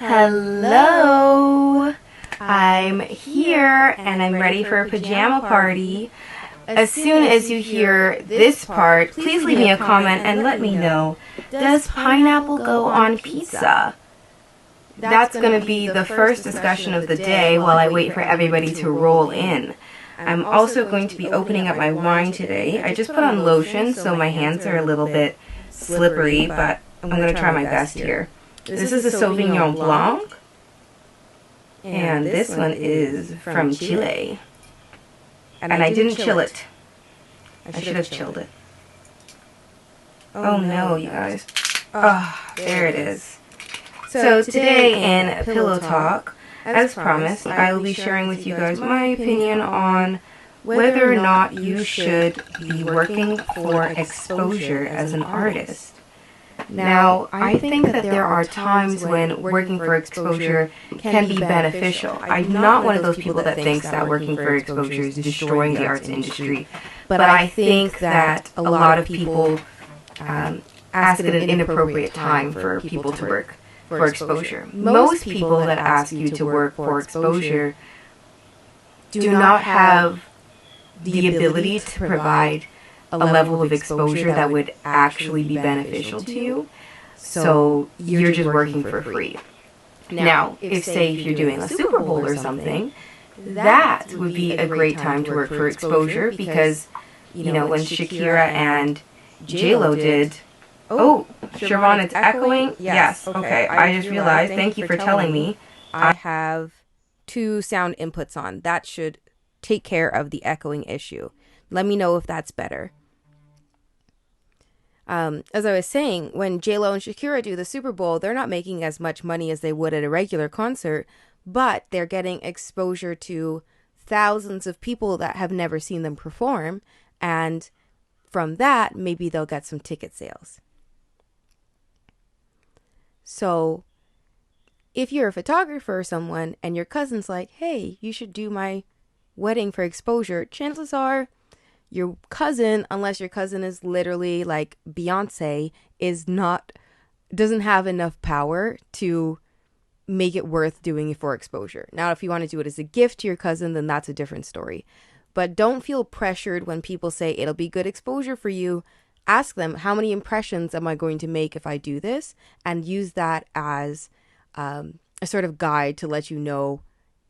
Hello! I'm here and I'm ready for a pajama party. As soon as you hear this part, please leave me a comment and let me know, does pineapple go on pizza? That's going to be the first discussion of the day while I wait for everybody to roll in. I'm also going to be opening up my wine today. I just put on lotion so my hands are a little bit slippery, but I'm going to try my best here. This is a Sauvignon Blanc, and this one is from Chile. And I didn't chill it. I should have chilled it. Oh no, you guys. Oh, there it is. So today in Pillow Talk, as promised, I will be sharing with you guys my opinion on whether or not you should be working for exposure as an artist. Now, I think that there are times when working for exposure can be beneficial. I'm not one of those people that thinks that working for exposure is destroying the arts industry, but I think that a lot of people ask at an inappropriate time for people to work for exposure. Most people that ask you to work for exposure do not have the ability to provide a level of exposure that would actually be beneficial to you. So you're just working for free. Now, if you're doing a Super Bowl or something, that would be a great time to work for exposure because, you know, when Shakira and J-Lo did... Oh, Siobhan, it's echoing? Yes. Okay, I just realized. Thank you for telling me. I have two sound inputs on. That should take care of the echoing issue. Let me know if that's better. As I was saying, when J-Lo and Shakira do the Super Bowl, they're not making as much money as they would at a regular concert, but they're getting exposure to thousands of people that have never seen them perform, and from that, maybe they'll get some ticket sales. So, if you're a photographer or someone, and your cousin's like, hey, you should do my wedding for exposure, chances are your cousin, unless your cousin is literally like Beyonce, doesn't have enough power to make it worth doing it for exposure. Now, if you want to do it as a gift to your cousin, then that's a different story. But don't feel pressured when people say it'll be good exposure for you. Ask them, how many impressions am I going to make if I do this? And use that as a sort of guide to let you know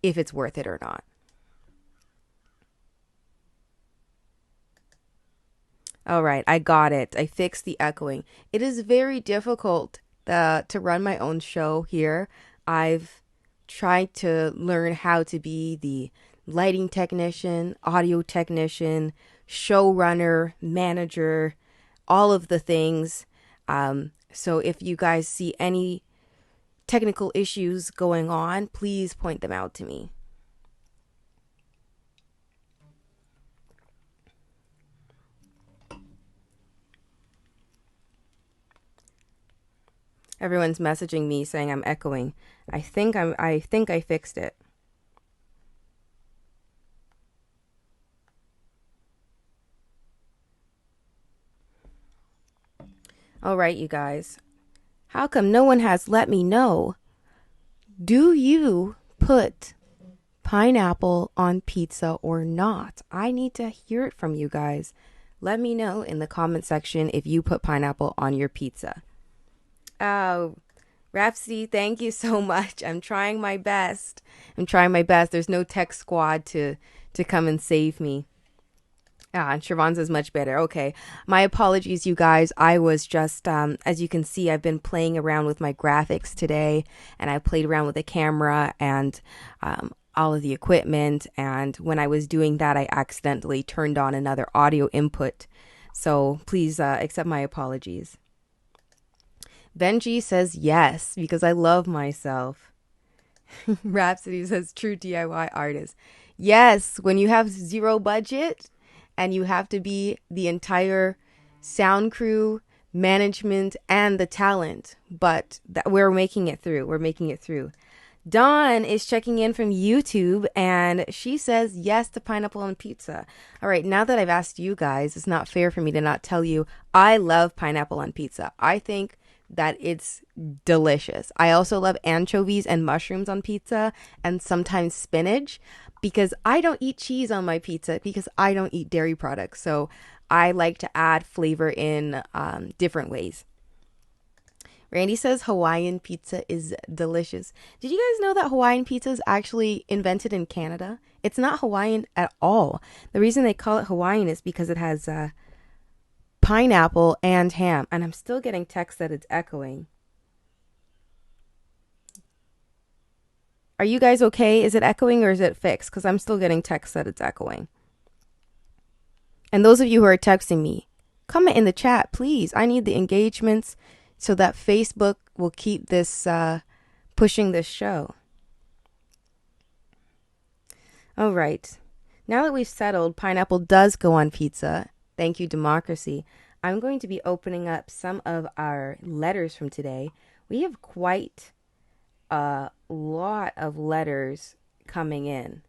if it's worth it or not. All right, I got it. I fixed the echoing. It is very difficult to run my own show here. I've tried to learn how to be the lighting technician, audio technician, showrunner, manager, all of the things. So if you guys see any technical issues going on, please point them out to me. Everyone's messaging me saying I'm echoing. I think I fixed it. All right, you guys. How come no one has let me know? Do you put pineapple on pizza or not? I need to hear it from you guys. Let me know in the comment section if you put pineapple on your pizza. Oh, Rhapsody, thank you so much. I'm trying my best. There's no tech squad to come and save me. And Siobhan says much better. Okay. My apologies, you guys. I was just, as you can see, I've been playing around with my graphics today, and I played around with the camera and all of the equipment. And when I was doing that, I accidentally turned on another audio input. So please accept my apologies. Benji says yes, because I love myself. Rhapsody says true DIY artist. Yes, when you have zero budget and you have to be the entire sound crew, management, and the talent. But we're making it through. Dawn is checking in from YouTube, and she says yes to pineapple on pizza. All right, now that I've asked you guys, it's not fair for me to not tell you I love pineapple on pizza. I think that it's delicious. I also love anchovies and mushrooms on pizza, and sometimes spinach, because I don't eat cheese on my pizza because I don't eat dairy products. So I like to add flavor in different ways. Randy says Hawaiian pizza is delicious. Did you guys know that Hawaiian pizza is actually invented in Canada? It's not Hawaiian at all. The reason they call it Hawaiian is because it has pineapple and ham. And I'm still getting text that it's echoing. Are you guys okay? Is it echoing or is it fixed? Because I'm still getting text that it's echoing. And those of you who are texting me, comment in the chat, please. I need the engagements so that Facebook will keep this pushing this show. All right. Now that we've settled, pineapple does go on pizza. Thank you, democracy. I'm going to be opening up some of our letters from today. We have quite a lot of letters coming in.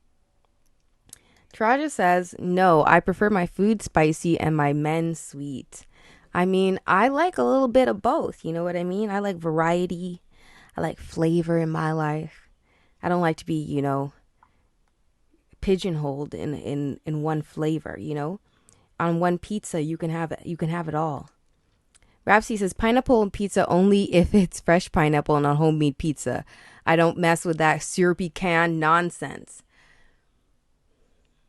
Traja says, no, I prefer my food spicy and my men sweet. I mean, I like a little bit of both. You know what I mean? I like variety. I like flavor in my life. I don't like to be, pigeonholed in one flavor, On one pizza, you can have it all. Rapsy says, pineapple on pizza only if it's fresh pineapple and on homemade pizza. I don't mess with that syrupy canned nonsense.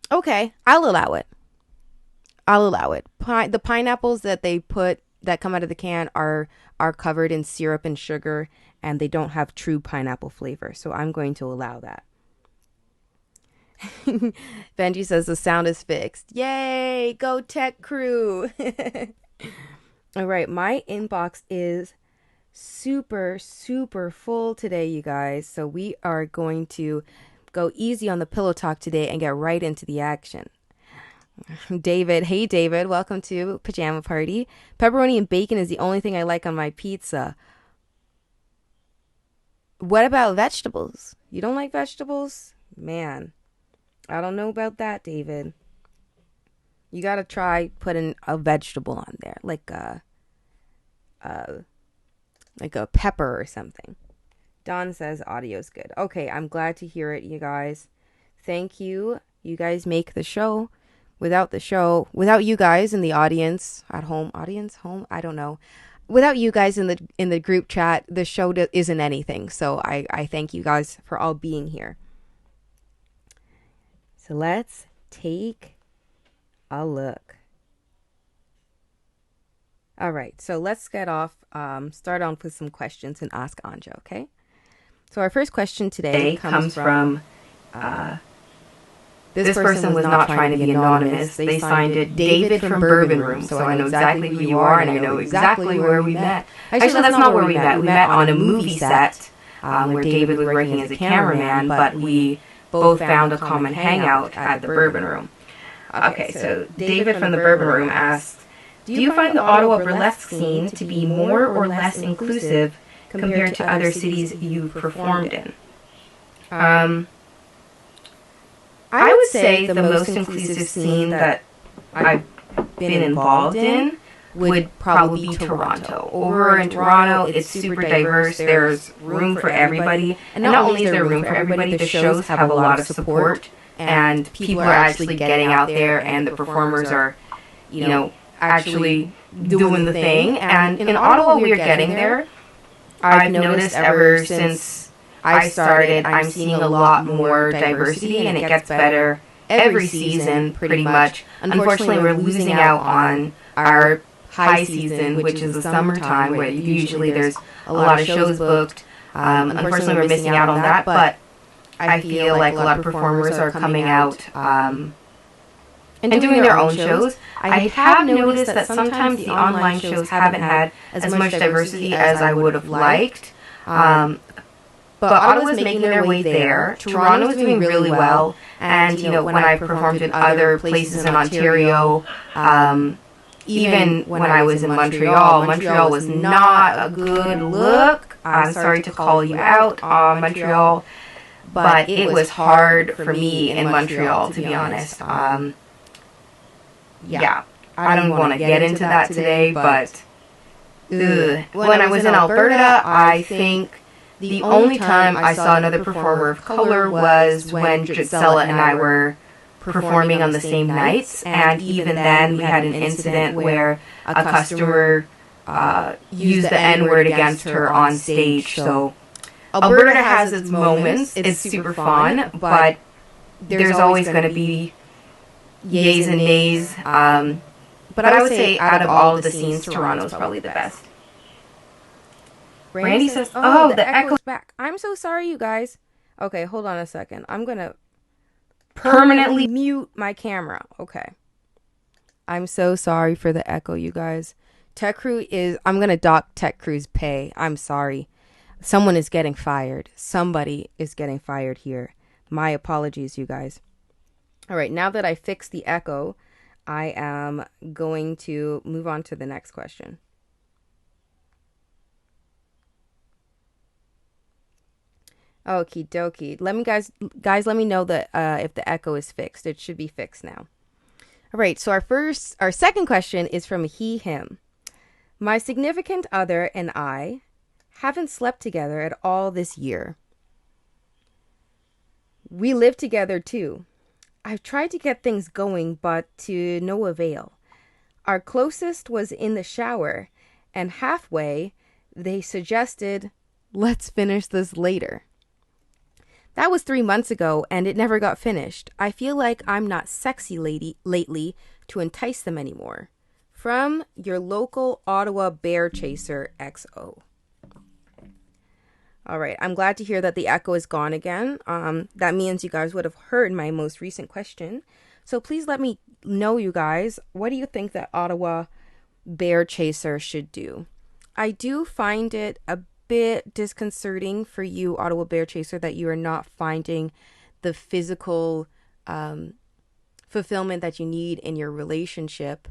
Okay, I'll allow it. The pineapples that they put that come out of the can are covered in syrup and sugar, and they don't have true pineapple flavor. So I'm going to allow that. Benji says the sound is fixed. Yay! Go tech crew! All right, my inbox is super, super full today, you guys. So we are going to go easy on the pillow talk today and get right into the action. David, hey David, welcome to Pyjama Party. Pepperoni and bacon is the only thing I like on my pizza. What about vegetables? You don't like vegetables? Man, I don't know about that, David. You gotta try putting a vegetable on there, like a pepper or something. Don says audio's good. Okay, I'm glad to hear it, you guys. Thank you. You guys make the show. Without you guys in the audience, at home, I don't know. Without you guys in the group chat, the show isn't anything. So I thank you guys for all being here. So let's take a look. All right, so let's start off with some questions and Ask Anja, okay? So our first question today comes from this person was not trying to be anonymous. They signed it David from Bourbon Room, so I know exactly who you are and I know exactly where we met. Actually, that's not where we met. We met on a movie set where David was working as a cameraman, but we both found a common hangout at the Bourbon Room. Okay, so David from the Bourbon Room asked, do you find the Ottawa burlesque scene to be more or less inclusive compared to other cities you've performed in? I would say the most inclusive scene that I've been involved in would probably be Toronto. Over in Toronto, it's super diverse. There's room for everybody. And not only is there room for everybody, the shows have a lot of support. And people are actually getting out there and the performers are, actually doing the thing. And in Ottawa, we're getting there. I've noticed ever since I started, I'm seeing a lot more diversity, and it gets better every season, pretty much. Unfortunately, we're losing out on our high season, which is the summertime, where usually there's a lot of shows booked. Unfortunately, we're missing out on that, but I feel like a lot of performers are coming out and doing their own shows. I have noticed that sometimes the online shows haven't had as much diversity as I would have liked. But Ottawa's making their way there. Toronto's doing really well. And, when I performed in other places in Ontario, even when I was in Montreal was not a good look. I'm sorry to call you out on Montreal, but it was hard for me in Montreal, to be honest. Yeah, I don't want to get into that today, but When I was in Alberta, I think the only time I saw another performer of color was when Gisela and I were performing on the same nights, and even then we had an incident where a customer used the N-word against her on stage. So Alberta has its moments. It's super fun, but there's always going to be yays and nays. But I would say out of all of the scenes, Toronto's probably the best. Randy says, oh, the echo's back. I'm so sorry, you guys. Okay, hold on a second. I'm going to permanently mute my camera. Okay. I'm so sorry for the echo, you guys. I'm going to dock Tech Crew's pay. I'm sorry. Someone is getting fired. Somebody is getting fired here. My apologies, you guys. All right, now that I fixed the echo, I am going to move on to the next question. Okie dokie. Let me know that if the echo is fixed. It should be fixed now. All right, so our second question is from he, him. My significant other and I haven't slept together at all this year. We live together too. I've tried to get things going, but to no avail. Our closest was in the shower, and halfway they suggested, let's finish this later. That was 3 months ago, and it never got finished. I feel like I'm not sexy lately to entice them anymore. From your local Ottawa bear chaser XO. All right, I'm glad to hear that the echo is gone again. That means you guys would have heard my most recent question. So please let me know, you guys, what do you think that Ottawa bear chaser should do? I do find it a bit disconcerting for you, Ottawa bear chaser, that you are not finding the physical fulfillment that you need in your relationship.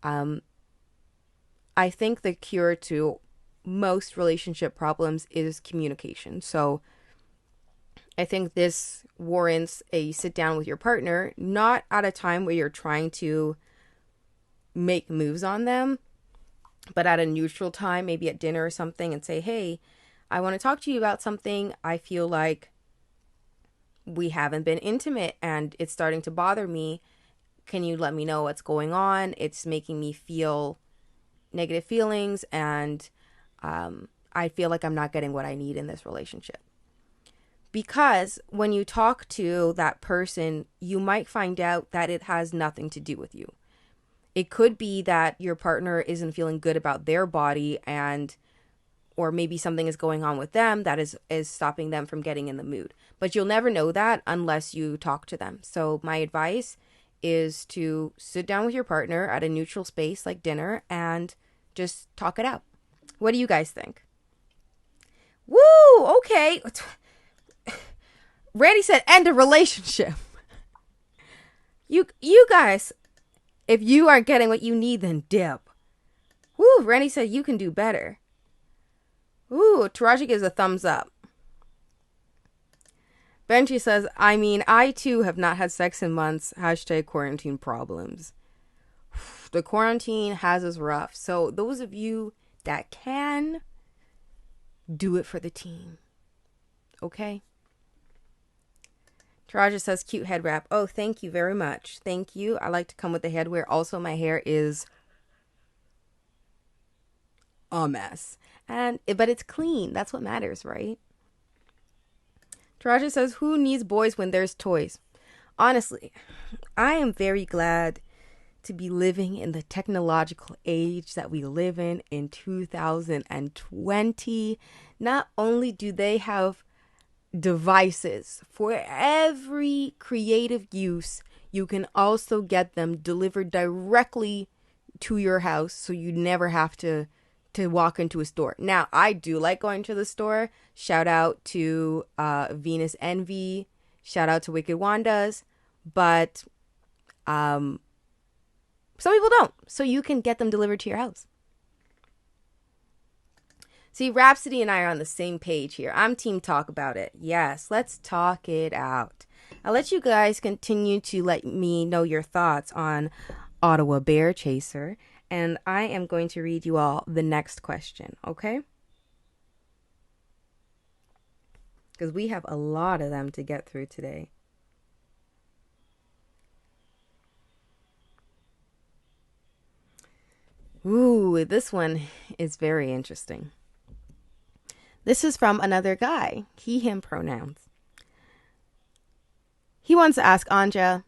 I think the cure to most relationship problems is communication. So I think this warrants a sit down with your partner, not at a time where you're trying to make moves on them, but at a neutral time, maybe at dinner or something, and say, hey, I want to talk to you about something. I feel like we haven't been intimate and it's starting to bother me. Can you let me know what's going on? It's making me feel negative feelings, and I feel like I'm not getting what I need in this relationship. Because when you talk to that person, you might find out that it has nothing to do with you. It could be that your partner isn't feeling good about their body, or maybe something is going on with them that is stopping them from getting in the mood. But you'll never know that unless you talk to them. So my advice is to sit down with your partner at a neutral space like dinner and just talk it out. What do you guys think? Woo! Okay. Randy said end a relationship. You guys, if you aren't getting what you need, then dip. Woo! Randy said you can do better. Ooh, Taraji gives a thumbs up. Benji says, I too have not had sex in months. # quarantine problems. The quarantine has us rough. So those of you that can, do it for the team. Okay? Taraja says, cute head wrap. Oh, thank you very much. Thank you. I like to come with the headwear. Also, my hair is a mess. But it's clean. That's what matters, right? Taraja says, who needs boys when there's toys? Honestly, I am very glad to be living in the technological age that we live in 2020. Not only do they have devices for every creative use, you can also get them delivered directly to your house, so you never have to walk into a store. Now, I do like going to the store. Shout out to Venus Envy. Shout out to Wicked Wanda's. But some people don't. So you can get them delivered to your house. See, Rhapsody and I are on the same page here. I'm team talk about it. Yes, let's talk it out. I'll let you guys continue to let me know your thoughts on Ottawa Bear Chaser and I am going to read you all the next question, okay? Because we have a lot of them to get through today. Ooh, this one is very interesting. This is from another guy, he, him pronouns. He wants to ask Anja,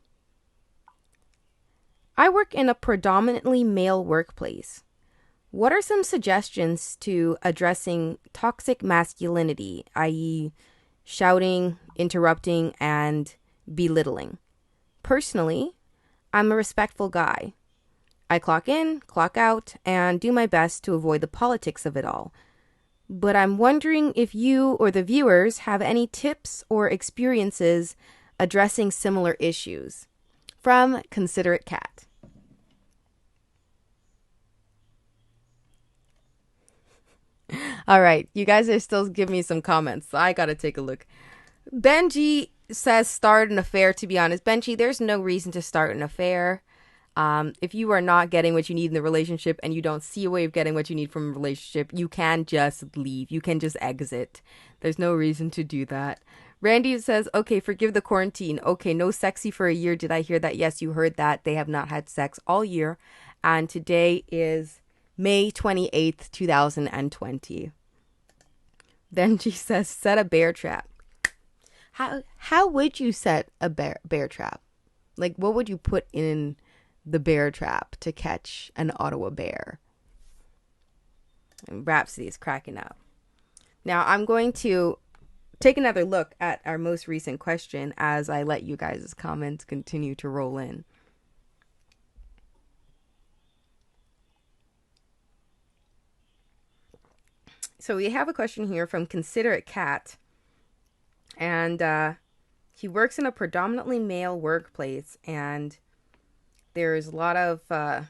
I work in a predominantly male workplace. What are some suggestions to addressing toxic masculinity, i.e., shouting, interrupting, and belittling? Personally, I'm a respectful guy. I clock in, clock out, and do my best to avoid the politics of it all. But I'm wondering if you or the viewers have any tips or experiences addressing similar issues. From Considerate Cat. All right, you guys are still giving me some comments, so I gotta take a look. Benji says start an affair. To be honest, Benji, there's no reason to start an affair. If you are not getting what you need in the relationship and you don't see a way of getting what you need from a relationship, you can just leave. You can just exit. There's no reason to do that. Randy says, okay, forgive the quarantine. Okay, no sexy for a year. Did I hear that? Yes, you heard that. They have not had sex all year. And today is May 28th, 2020. Benji says, set a bear trap. How would you set a bear trap? Like, what would you put in the bear trap to catch an Ottawa bear? And Rhapsody is cracking up. Now I'm going to take another look at our most recent question as I let you guys' comments continue to roll in. So we have a question here from Considerate Cat, and he works in a predominantly male workplace, and there's a lot of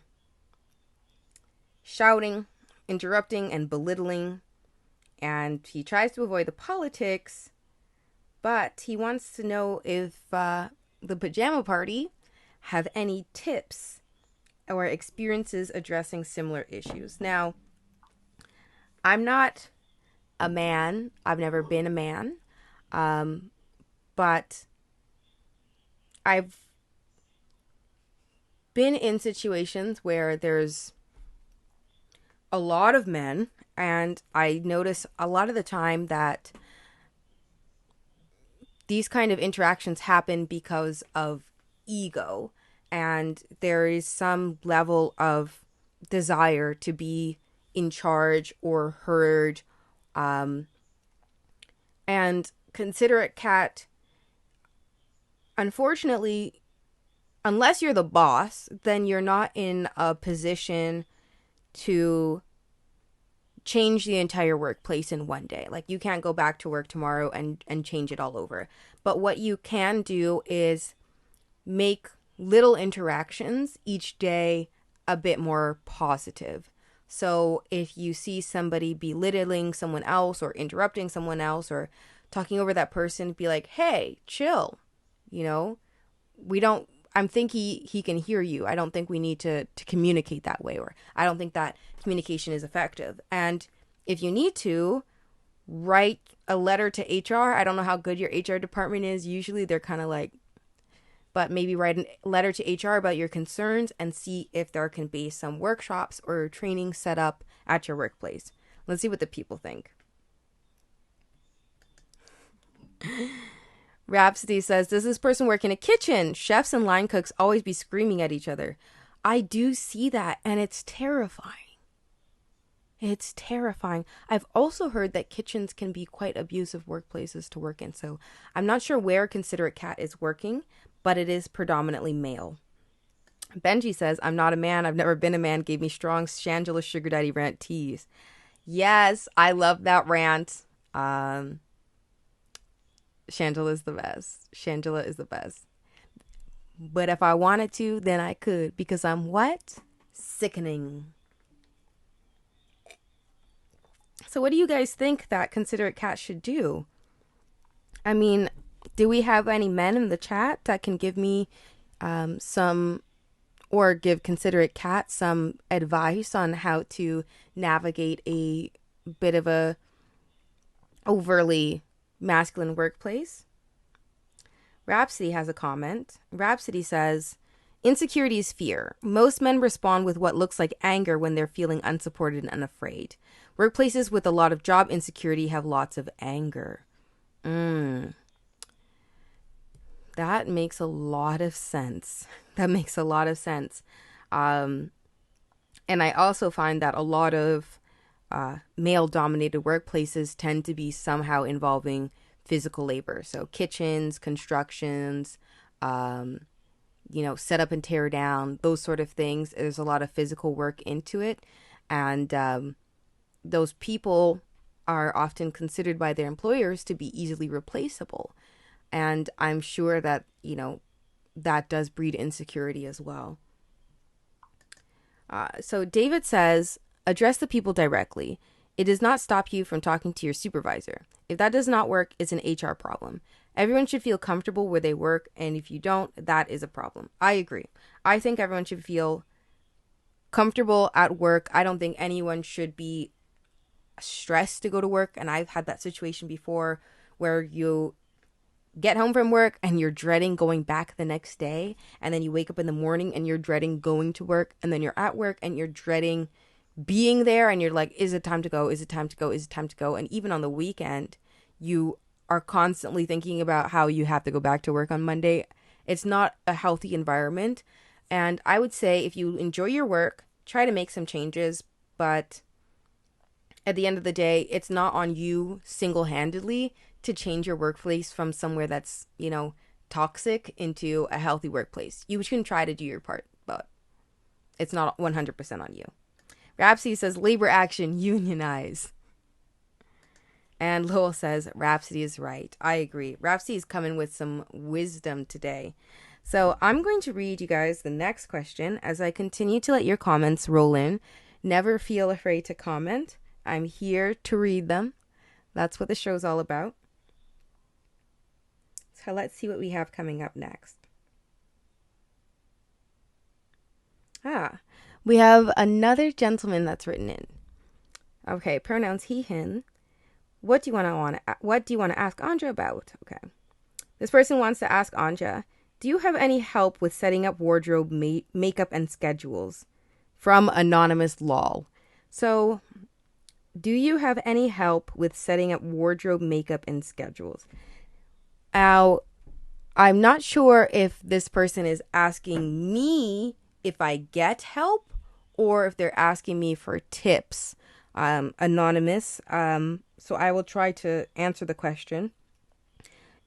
shouting, interrupting, and belittling. And he tries to avoid the politics, but he wants to know if the Pyjama Party have any tips or experiences addressing similar issues. Now, I'm not a man. I've never been a man. But I've been in situations where there's a lot of men, and I notice a lot of the time that these kind of interactions happen because of ego, and there is some level of desire to be in charge or heard. And Considerate Cat, unfortunately, unless you're the boss, then you're not in a position to change the entire workplace in one day. Like, you can't go back to work tomorrow and change it all over. But what you can do is make little interactions each day a bit more positive. So if you see somebody belittling someone else or interrupting someone else or talking over that person, be like, hey, chill. You know, I think he can hear you. I don't think we need to communicate that way, or I don't think that communication is effective. And if you need to, write a letter to HR. I don't know how good your HR department is. Usually they're kind of like, but maybe write a letter to HR about your concerns and see if there can be some workshops or training set up at your workplace. Let's see what the people think. Rhapsody says, does this person work in a kitchen? Chefs and line cooks always be screaming at each other. I do see that, and it's terrifying. It's terrifying. I've also heard that kitchens can be quite abusive workplaces to work in, so I'm not sure where Considerate Cat is working, but it is predominantly male. Benji says, I'm not a man. I've never been a man. Gave me strong Shangela Sugar Daddy rant tease. Yes, I love that rant. Shangela is the best. Shangela is the best. But if I wanted to, then I could, because I'm what? Sickening. So what do you guys think that Considerate Cat should do? I mean, do we have any men in the chat that can give me some or give considerate cat some advice on how to navigate a bit of a overly masculine workplace. Rhapsody has a comment. Rhapsody says, insecurity is fear. Most men respond with what looks like anger when they're feeling unsupported and unafraid. Workplaces with a lot of job insecurity have lots of anger. That makes a lot of sense. That makes a lot of sense. And I also find that a lot of male-dominated workplaces tend to be somehow involving physical labor. So kitchens, constructions, set up and tear down, those sort of things. There's a lot of physical work into it. And those people are often considered by their employers to be easily replaceable. And I'm sure that, that does breed insecurity as well. So David says, address the people directly. It does not stop you from talking to your supervisor. If that does not work, it's an HR problem. Everyone should feel comfortable where they work, and if you don't, that is a problem. I agree. I think everyone should feel comfortable at work. I don't think anyone should be stressed to go to work, and I've had that situation before where you get home from work and you're dreading going back the next day, and then you wake up in the morning and you're dreading going to work, and then you're at work and you're dreading being there, and you're like, is it time to go? Is it time to go? Is it time to go? And even on the weekend, you are constantly thinking about how you have to go back to work on Monday. It's not a healthy environment. And I would say if you enjoy your work, try to make some changes, but at the end of the day, it's not on you single-handedly to change your workplace from somewhere that's, toxic into a healthy workplace. You can try to do your part, but it's not 100% on you. Rhapsody says, labor action, unionize. And Lowell says, Rhapsody is right. I agree. Rhapsody is coming with some wisdom today. So I'm going to read you guys the next question as I continue to let your comments roll in. Never feel afraid to comment. I'm here to read them. That's what the show's all about. So let's see what we have coming up next. We have another gentleman that's written in. Okay, pronouns he, him. What do you want to ask Anja about? Okay. This person wants to ask Anja, do you have any help with setting up wardrobe, makeup, and schedules? From Anonymous Lol. So, do you have any help with setting up wardrobe, makeup, and schedules? Now, I'm not sure if this person is asking me if I get help or if they're asking me for tips. Anonymous. So I will try to answer the question.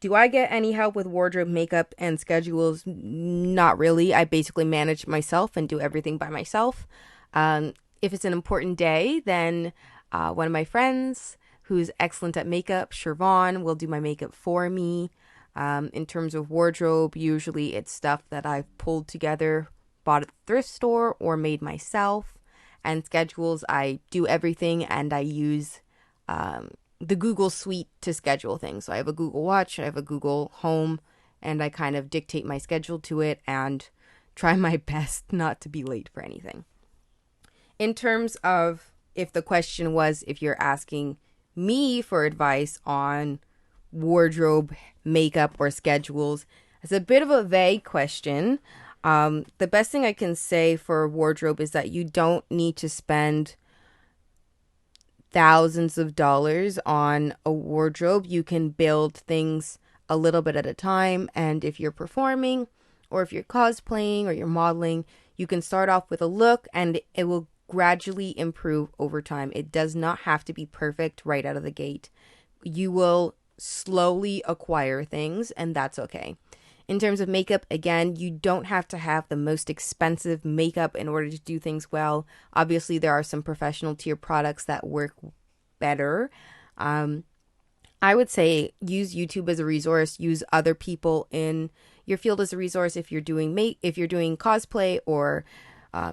Do I get any help with wardrobe, makeup, and schedules? Not really. I basically manage myself and do everything by myself. If it's an important day, then one of my friends who's excellent at makeup, Siobhan, will do my makeup for me. In terms of wardrobe, usually it's stuff that I've pulled together, bought at the thrift store, or made myself. And schedules, I do everything, and I use the Google Suite to schedule things. So I have a Google Watch, I have a Google Home, and I kind of dictate my schedule to it and try my best not to be late for anything. In terms of if the question was if you're asking me for advice on wardrobe, makeup, or schedules, it's a bit of a vague question. The best thing I can say for wardrobe is that you don't need to spend thousands of dollars on a wardrobe. You can build things a little bit at a time. And if you're performing or if you're cosplaying or you're modeling, you can start off with a look and it will gradually improve over time. It does not have to be perfect right out of the gate. You will slowly acquire things, and that's okay. In terms of makeup, again, you don't have to have the most expensive makeup in order to do things well. Obviously, there are some professional tier products that work better. I would say use YouTube as a resource. Use other people in your field as a resource. If you're doing cosplay or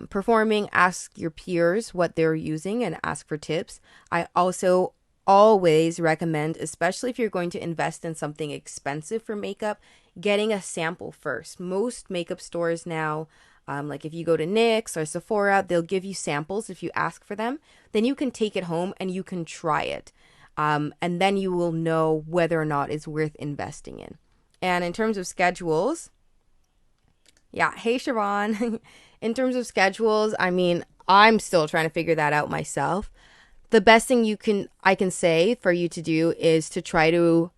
performing, ask your peers what they're using and ask for tips. I also always recommend, especially if you're going to invest in something expensive for makeup, getting a sample first. Most makeup stores now Like if you go to NYX or Sephora, they'll give you samples if you ask for them. Then you can take it home and you can try it. And then you will know whether or not it's worth investing in. And in terms of schedules, yeah, hey Siobhan. In terms of schedules, I mean, I'm still trying to figure that out myself. The best thing I can say for you to do is to try to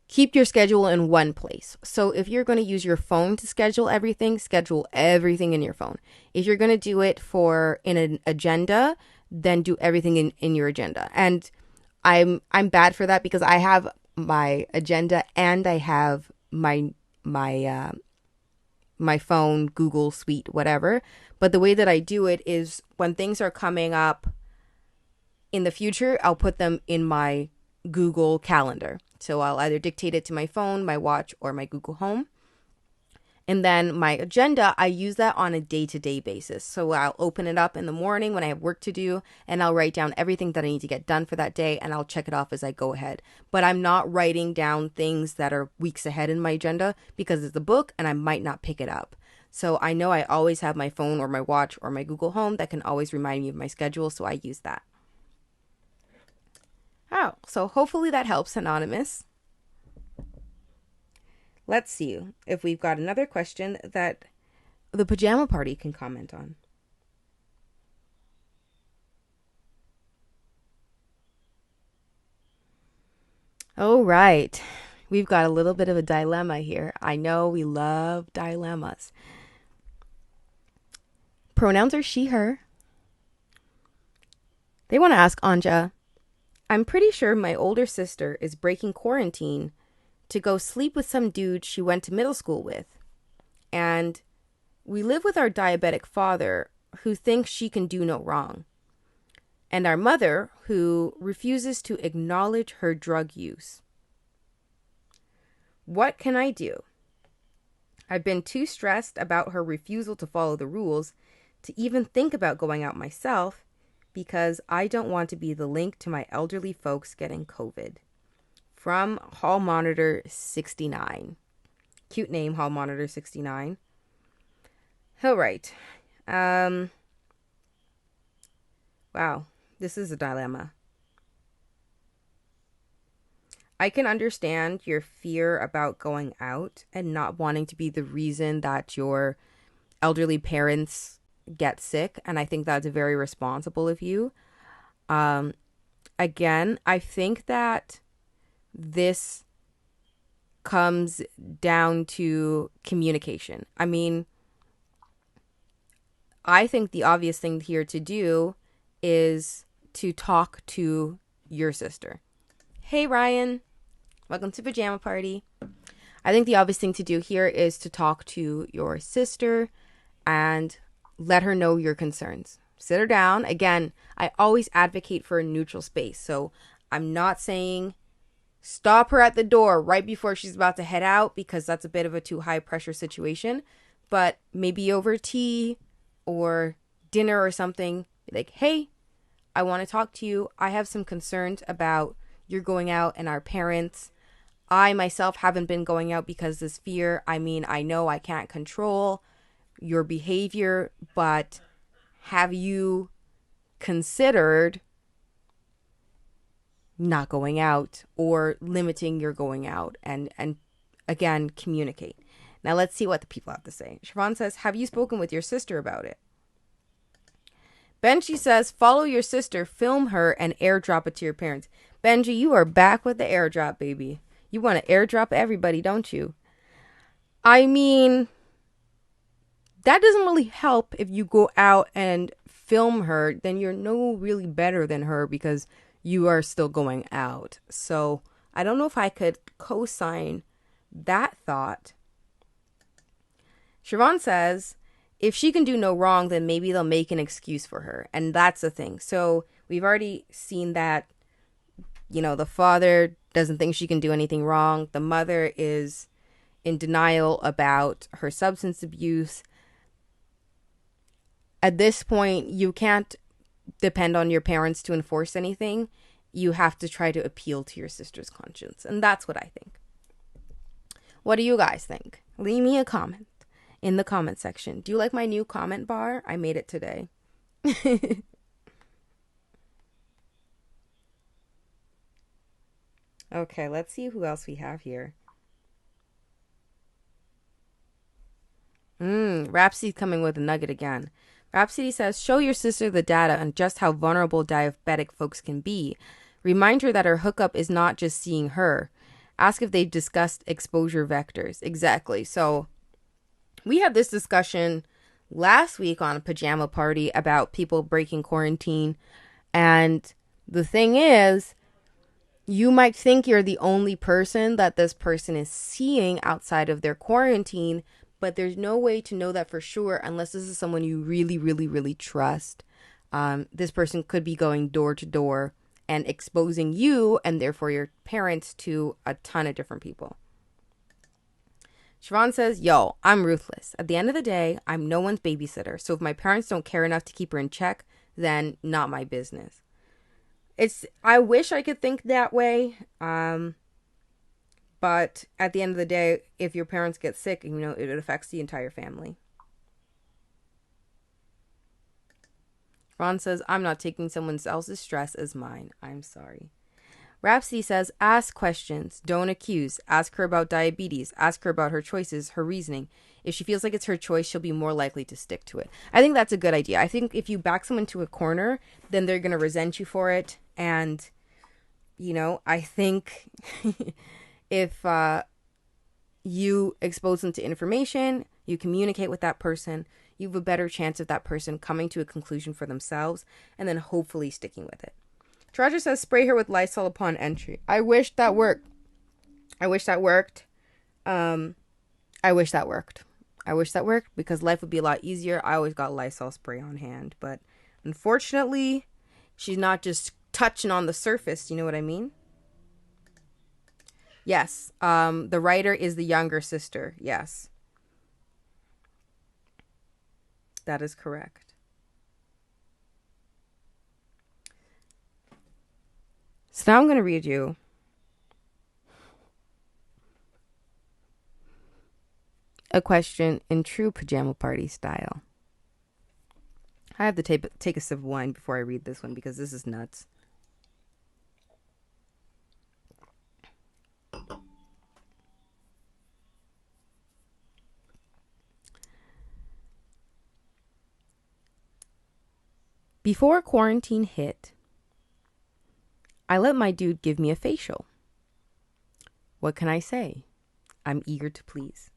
keep your schedule in one place. So if you're going to use your phone to schedule everything in your phone. If you're going to do it in an agenda, then do everything in your agenda. And I'm bad for that because I have my agenda and I have my phone, Google Suite, whatever. But the way that I do it is when things are coming up in the future, I'll put them in my Google Calendar. So I'll either dictate it to my phone, my watch, or my Google Home. And then my agenda, I use that on a day-to-day basis. So I'll open it up in the morning when I have work to do, and I'll write down everything that I need to get done for that day, and I'll check it off as I go ahead. But I'm not writing down things that are weeks ahead in my agenda because it's a book and I might not pick it up. So I know I always have my phone or my watch or my Google Home that can always remind me of my schedule, so I use that. Oh, so hopefully that helps, Anonymous. Let's see if we've got another question that the pajama party can comment on. All right. We've got a little bit of a dilemma here. I know we love dilemmas. Pronouns are she, her. They want to ask Anja, I'm pretty sure my older sister is breaking quarantine to go sleep with some dude she went to middle school with. And we live with our diabetic father who thinks she can do no wrong. And our mother who refuses to acknowledge her drug use. What can I do? I've been too stressed about her refusal to follow the rules to even think about going out myself because I don't want to be the link to my elderly folks getting COVID. From Hall Monitor 69. Cute name, Hall Monitor 69. All right. Wow. This is a dilemma. I can understand your fear about going out and not wanting to be the reason that your elderly parents get sick. And I think that's very responsible of you. Again, I think that this comes down to communication. I mean, I think the obvious thing here to do is to talk to your sister. Hey, Ryan. Welcome to Pyjama Party. I think the obvious thing to do here is to talk to your sister and let her know your concerns. Sit her down. Again, I always advocate for a neutral space. So I'm not saying stop her at the door right before she's about to head out because that's a bit of a too high pressure situation. But maybe over tea or dinner or something, be like, hey, I want to talk to you. I have some concerns about you're going out and our parents. I myself haven't been going out because this fear. I mean, I know I can't control your behavior, but have you considered not going out or limiting your going out? And again, communicate. Now let's see what the people have to say. Siobhan says, have you spoken with your sister about it? Benji says, follow your sister, film her, and airdrop it to your parents. Benji, you are back with the airdrop, baby. You want to airdrop everybody, don't you? I mean, that doesn't really help if you go out and film her. Then you're no really better than her because you are still going out. So I don't know if I could co-sign that thought. Siobhan says, if she can do no wrong, then maybe they'll make an excuse for her. And that's the thing. So we've already seen that, you know, the father doesn't think she can do anything wrong. The mother is in denial about her substance abuse. At this point, you can't depend on your parents to enforce anything. You have to try to appeal to your sister's conscience. And that's what I think. What do you guys think? Leave me a comment in the comment section. Do you like my new comment bar? I made it today. Okay, let's see who else we have here. Rhapsody's coming with a nugget again. Rhapsody says, show your sister the data on just how vulnerable diabetic folks can be. Remind her that her hookup is not just seeing her. Ask if they've discussed exposure vectors. Exactly. So we had this discussion last week on a pajama party about people breaking quarantine. And the thing is, you might think you're the only person that this person is seeing outside of their quarantine, but there's no way to know that for sure unless this is someone you really, really, really trust. This person could be going door to door and exposing you and therefore your parents to a ton of different people. Siobhan says, yo, I'm ruthless. At the end of the day, I'm no one's babysitter. So if my parents don't care enough to keep her in check, then not my business. I wish I could think that way. But at the end of the day, if your parents get sick, you know, it affects the entire family. Ron says, I'm not taking someone else's stress as mine. I'm sorry. Rhapsody says, ask questions. Don't accuse. Ask her about diabetes. Ask her about her choices, her reasoning. If she feels like it's her choice, she'll be more likely to stick to it. I think that's a good idea. I think if you back someone to a corner, then they're going to resent you for it. And, you know, I think if you expose them to information, you communicate with that person, you have a better chance of that person coming to a conclusion for themselves and then hopefully sticking with it. Treasure says, spray her with Lysol upon entry. I wish that worked. I wish that worked because life would be a lot easier. I always got Lysol spray on hand, but unfortunately, she's not just touching on the surface. You know what I mean? Yes. The writer is the younger sister. Yes. That is correct. So now I'm going to read you a question in true pajama party style. I have to take a sip of wine before I read this one because this is nuts. Before quarantine hit, I let my dude give me a facial. What can I say? I'm eager to please.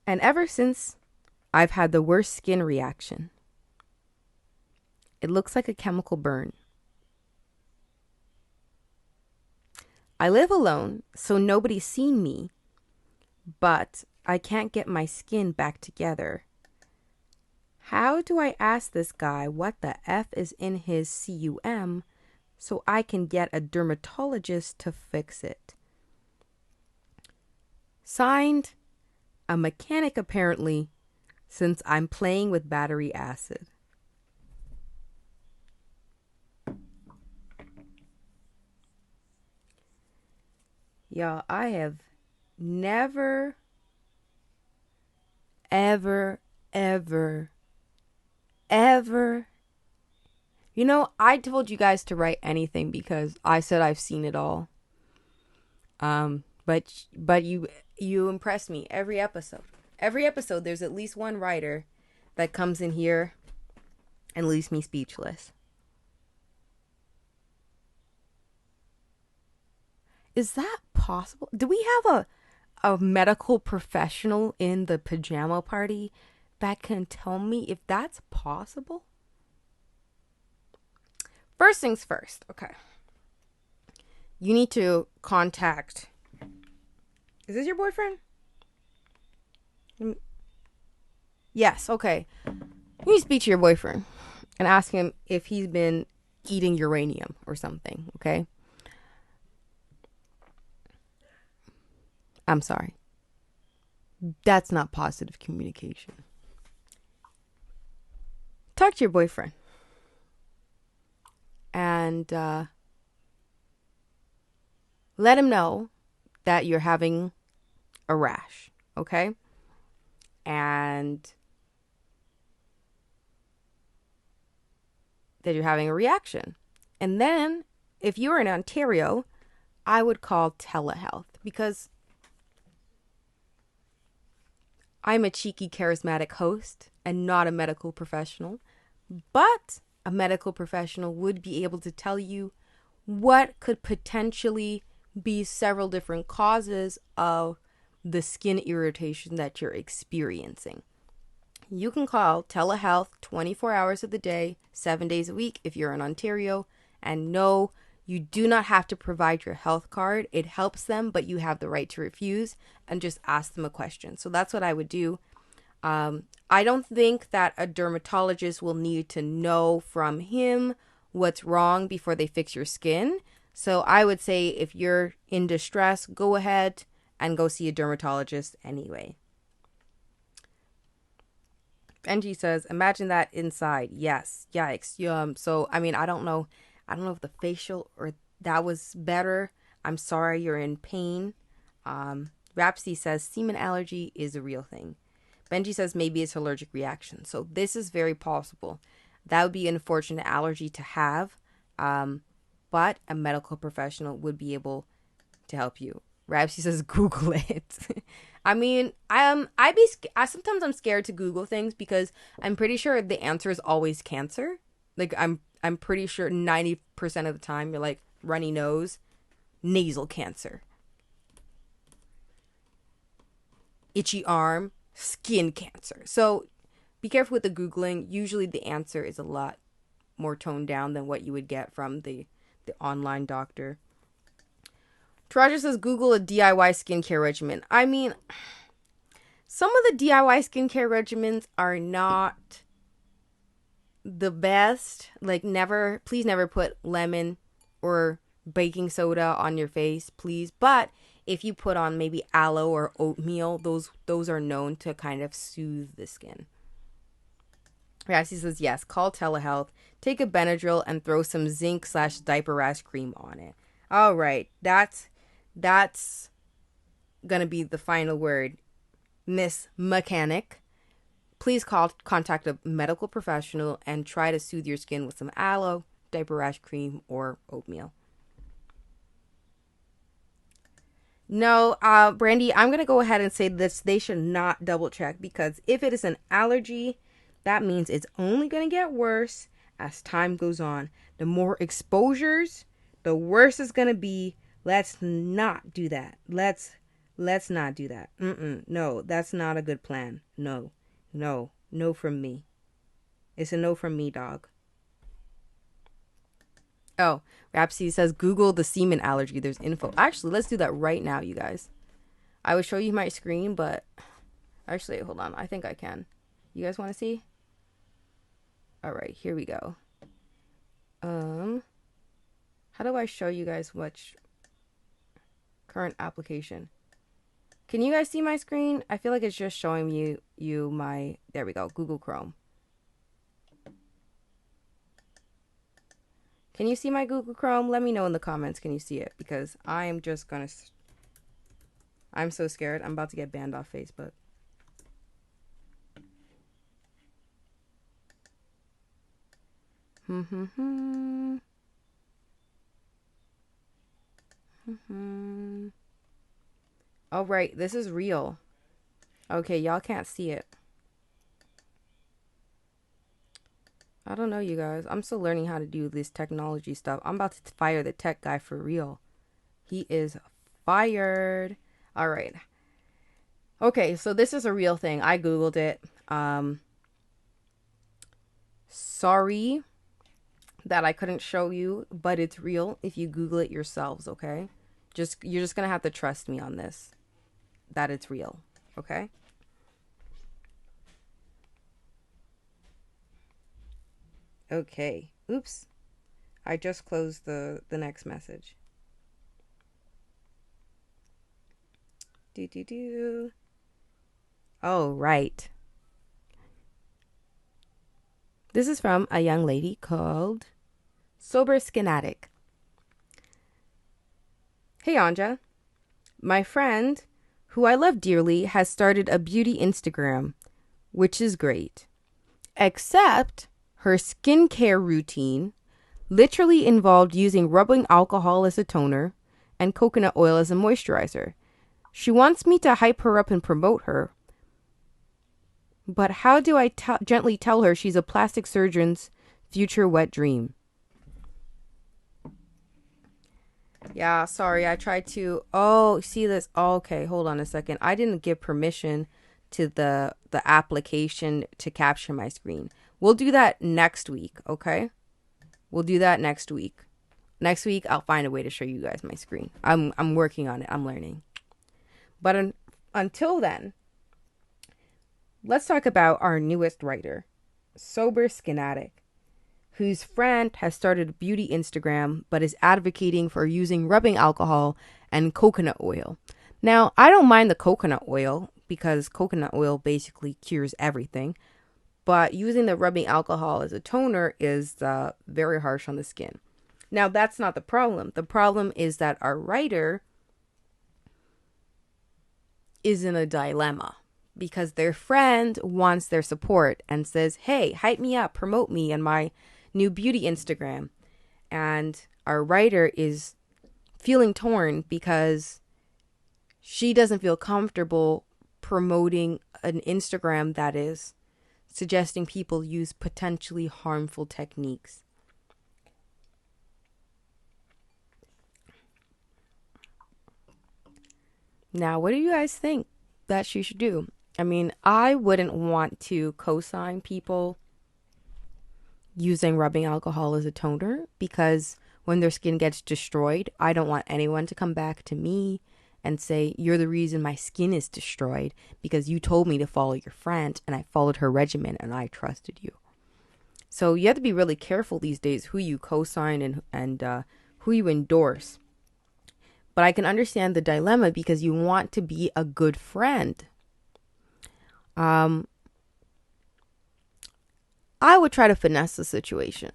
And ever since, I've had the worst skin reaction. It looks like a chemical burn. I live alone, so nobody's seen me, but I can't get my skin back together. How do I ask this guy what the F is in his cum so I can get a dermatologist to fix it? Signed, a mechanic apparently, since I'm playing with battery acid. Y'all, I have never, ever, you know, I told you guys to write anything because I said I've seen it all. But you impressed me every episode. Every episode there's at least one writer that comes in here and leaves me speechless. Is that possible? Do we have a medical professional in the pajama party that can tell me if that's possible? First things first, okay. You need to contact... Is this your boyfriend? Yes, okay. You need to speak to your boyfriend and ask him if he's been eating uranium or something, okay? I'm sorry. That's not positive communication. Talk to your boyfriend. And let him know that you're having a rash, okay? And that you're having a reaction. And then if you were in Ontario, I would call telehealth because I'm a cheeky, charismatic host and not a medical professional. But a medical professional would be able to tell you what could potentially be several different causes of the skin irritation that you're experiencing. You can call telehealth 24 hours of the day, 7 days a week if you're in Ontario. And no, you do not have to provide your health card. It helps them, but you have the right to refuse and just ask them a question. So that's what I would do. I don't think that a dermatologist will need to know from him what's wrong before they fix your skin. So I would say if you're in distress, go ahead and go see a dermatologist anyway. Benji says, imagine that inside. Yes. Yikes. So, I mean, I don't know if the facial or that was better. I'm sorry you're in pain. Rapsy says, semen allergy is a real thing. Benji says, maybe it's allergic reaction. So this is very possible. That would be an unfortunate allergy to have. But a medical professional would be able to help you. Rapsy says, Google it. I mean, sometimes I'm scared to Google things because I'm pretty sure the answer is always cancer. Like I'm pretty sure 90% of the time you're like runny nose, nasal cancer, itchy arm, skin cancer. So be careful with the Googling. Usually the answer is a lot more toned down than what you would get from the online doctor. Taraja says, Google a DIY skincare regimen. I mean, some of the DIY skincare regimens are not the best. Like please never put lemon or baking soda on your face, please. But if you put on maybe aloe or oatmeal, those are known to kind of soothe the skin. Rassi says, yes, call telehealth, take a Benadryl and throw some zinc/diaper rash cream on it. All right, that's gonna be the final word, Miss Mechanic. Please contact a medical professional and try to soothe your skin with some aloe, diaper rash cream, or oatmeal. No, Brandy, I'm gonna go ahead and say this. They should not double check because if it is an allergy, that means it's only gonna get worse as time goes on. The more exposures, the worse it's gonna be. Let's not do that. Let's not do that. No, that's not a good plan. No from me. It's a no from me, dog. Oh, Rapsy says, Google the semen allergy. There's info. Actually, let's do that right now, you guys. I would show you my screen, but actually, hold on. I think I can. You guys want to see? All right, here we go. How do I show you guys which current application? Can you guys see my screen? I feel like it's just showing you my, there we go, Google Chrome. Can you see my Google Chrome? Let me know in the comments. Can you see it? Because I'm just gonna, I'm so scared. I'm about to get banned off Facebook. All right, this is real. Okay, y'all can't see it. I don't know, you guys. I'm still learning how to do this technology stuff. I'm about to fire the tech guy for real. He is fired. All right. Okay, so this is a real thing. I Googled it. Sorry that I couldn't show you, but it's real if you Google it yourselves, okay? You're just gonna have to trust me on this, that it's real, okay? Okay. Oops. I just closed the next message. Oh, right. This is from a young lady called Sober Skinatic. Hey, Anja. My friend, who I love dearly, has started a beauty Instagram, which is great. Except her skincare routine literally involved using rubbing alcohol as a toner and coconut oil as a moisturizer. She wants me to hype her up and promote her. But how do I gently tell her she's a plastic surgeon's future wet dream? Yeah, sorry, I tried to... Oh, see this? Oh, okay, hold on a second. I didn't give permission to the application to capture my screen. We'll do that next week, okay? We'll do that next week. Next week, I'll find a way to show you guys my screen. I'm working on it. I'm learning. But until then, let's talk about our newest writer, Sober Skinatic, whose friend has started a beauty Instagram but is advocating for using rubbing alcohol and coconut oil. Now, I don't mind the coconut oil because coconut oil basically cures everything. But using the rubbing alcohol as a toner is very harsh on the skin. Now, that's not the problem. The problem is that our writer is in a dilemma because their friend wants their support and says, hey, hype me up, promote me and my new beauty Instagram. And our writer is feeling torn because she doesn't feel comfortable promoting an Instagram that is suggesting people use potentially harmful techniques. Now, what do you guys think that she should do? I mean, I wouldn't want to co-sign people using rubbing alcohol as a toner because when their skin gets destroyed, I don't want anyone to come back to me and say, you're the reason my skin is destroyed because you told me to follow your friend and I followed her regimen and I trusted you. So you have to be really careful these days who you co-sign and who you endorse. But I can understand the dilemma because you want to be a good friend. I would try to finesse the situation.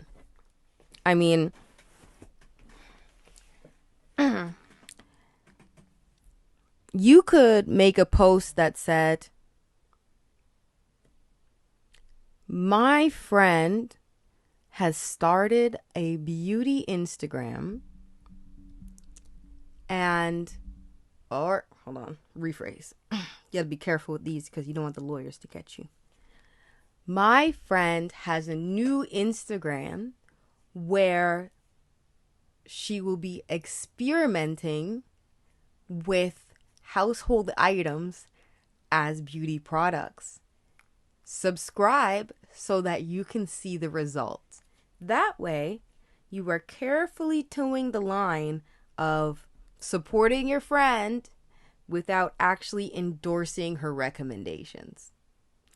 I mean, you could make a post that said, my friend has started a beauty Instagram or hold on, rephrase. You gotta be careful with these because you don't want the lawyers to catch you. My friend has a new Instagram where she will be experimenting with household items as beauty products. Subscribe so that you can see the results. That way, you are carefully towing the line of supporting your friend without actually endorsing her recommendations.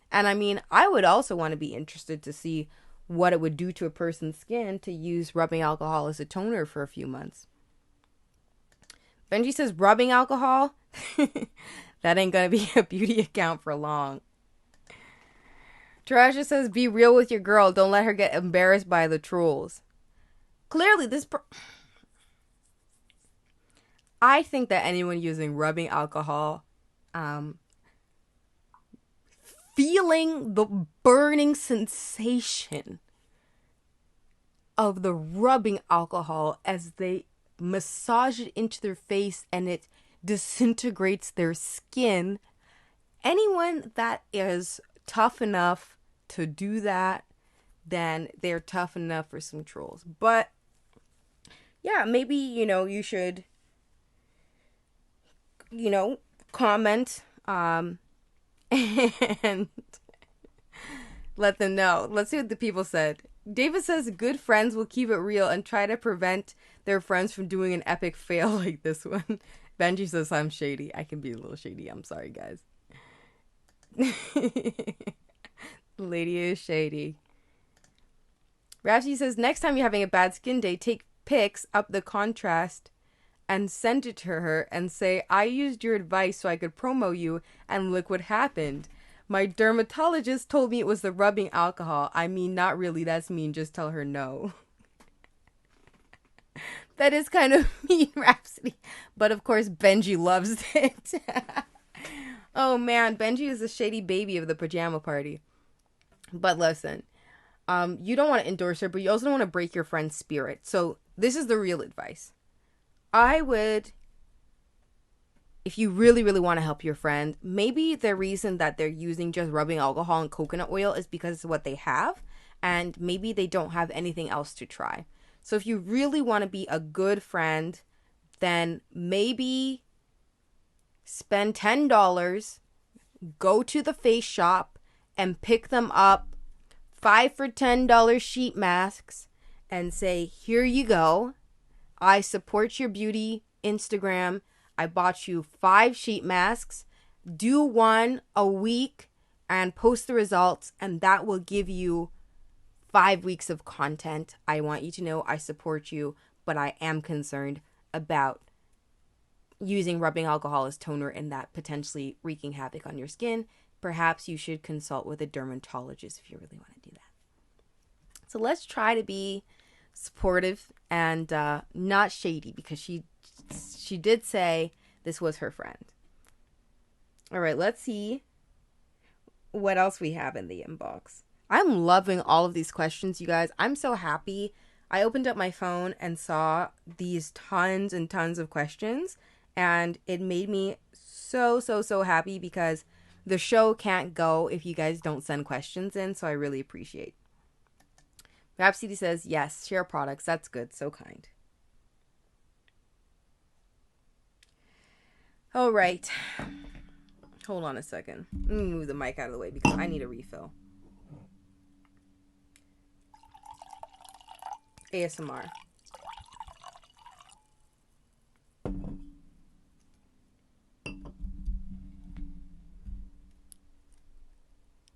And I mean, I would also want to be interested to see what it would do to a person's skin to use rubbing alcohol as a toner for a few months. Benji says rubbing alcohol? That ain't gonna be a beauty account for long. Tarasha says be real with your girl. Don't let her get embarrassed by the trolls. Clearly, I think that anyone using rubbing alcohol, feeling the burning sensation of the rubbing alcohol as they massage it into their face and it disintegrates their skin, anyone that is tough enough to do that, then they're tough enough for some trolls. But yeah, maybe, you should, comment and let them know. Let's see what the people said. David says good friends will keep it real and try to prevent their friends from doing an epic fail like this one. Benji says I'm shady. I can be a little shady. I'm sorry, guys. Lady is shady. Rashi says next time you're having a bad skin day, take pics, up the contrast, and send it to her and say, I used your advice so I could promo you, and look what happened. My dermatologist told me it was the rubbing alcohol. I mean, not really. That's mean. Just tell her no. That is kind of mean, Rhapsody. But of course, Benji loves it. Oh man, Benji is the shady baby of the pajama party. But listen, you don't want to endorse her, but you also don't want to break your friend's spirit. So this is the real advice. I would, if you really, really want to help your friend, maybe the reason that they're using just rubbing alcohol and coconut oil is because it's what they have, and maybe they don't have anything else to try. So if you really want to be a good friend, then maybe spend $10, go to the face shop and pick them up 5 for $10 sheet masks and say, here you go. I support your beauty Instagram. I bought you 5 sheet masks. Do one a week and post the results, and that will give you 5 weeks of content. I want you to know I support you, but I am concerned about using rubbing alcohol as toner and that potentially wreaking havoc on your skin. Perhaps you should consult with a dermatologist if you really want to do that. So let's try to be supportive and not shady, because she did say this was her friend. All right, let's see what else we have in the inbox. I'm loving all of these questions, you guys. I'm so happy. I opened up my phone and saw these tons and tons of questions, and it made me so happy, because the show can't go if you guys don't send questions in, so I really appreciate. Rhapsody says, yes, share products. That's good. So kind. All right. Hold on a second. Let me move the mic out of the way because I need a refill. ASMR.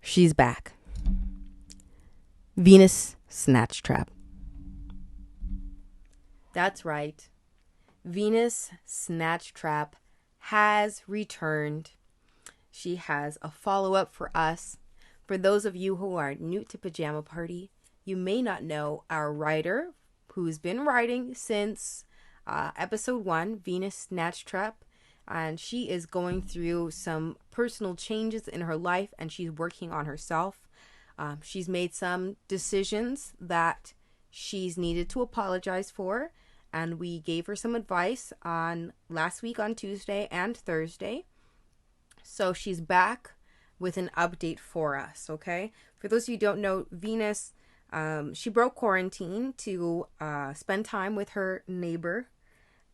She's back. Venus Snatch Trap. That's right. Venus Snatch Trap has returned. She has a follow-up for us. For those of you who are new to Pyjama Party, you may not know our writer, who's been writing since episode 1, Venus Snatch Trap, and she is going through some personal changes in her life, and she's working on herself. She's made some decisions that she's needed to apologize for, and we gave her some advice on last week on Tuesday and Thursday. So she's back with an update for us, okay? For those of you who don't know, Venus, she broke quarantine to spend time with her neighbor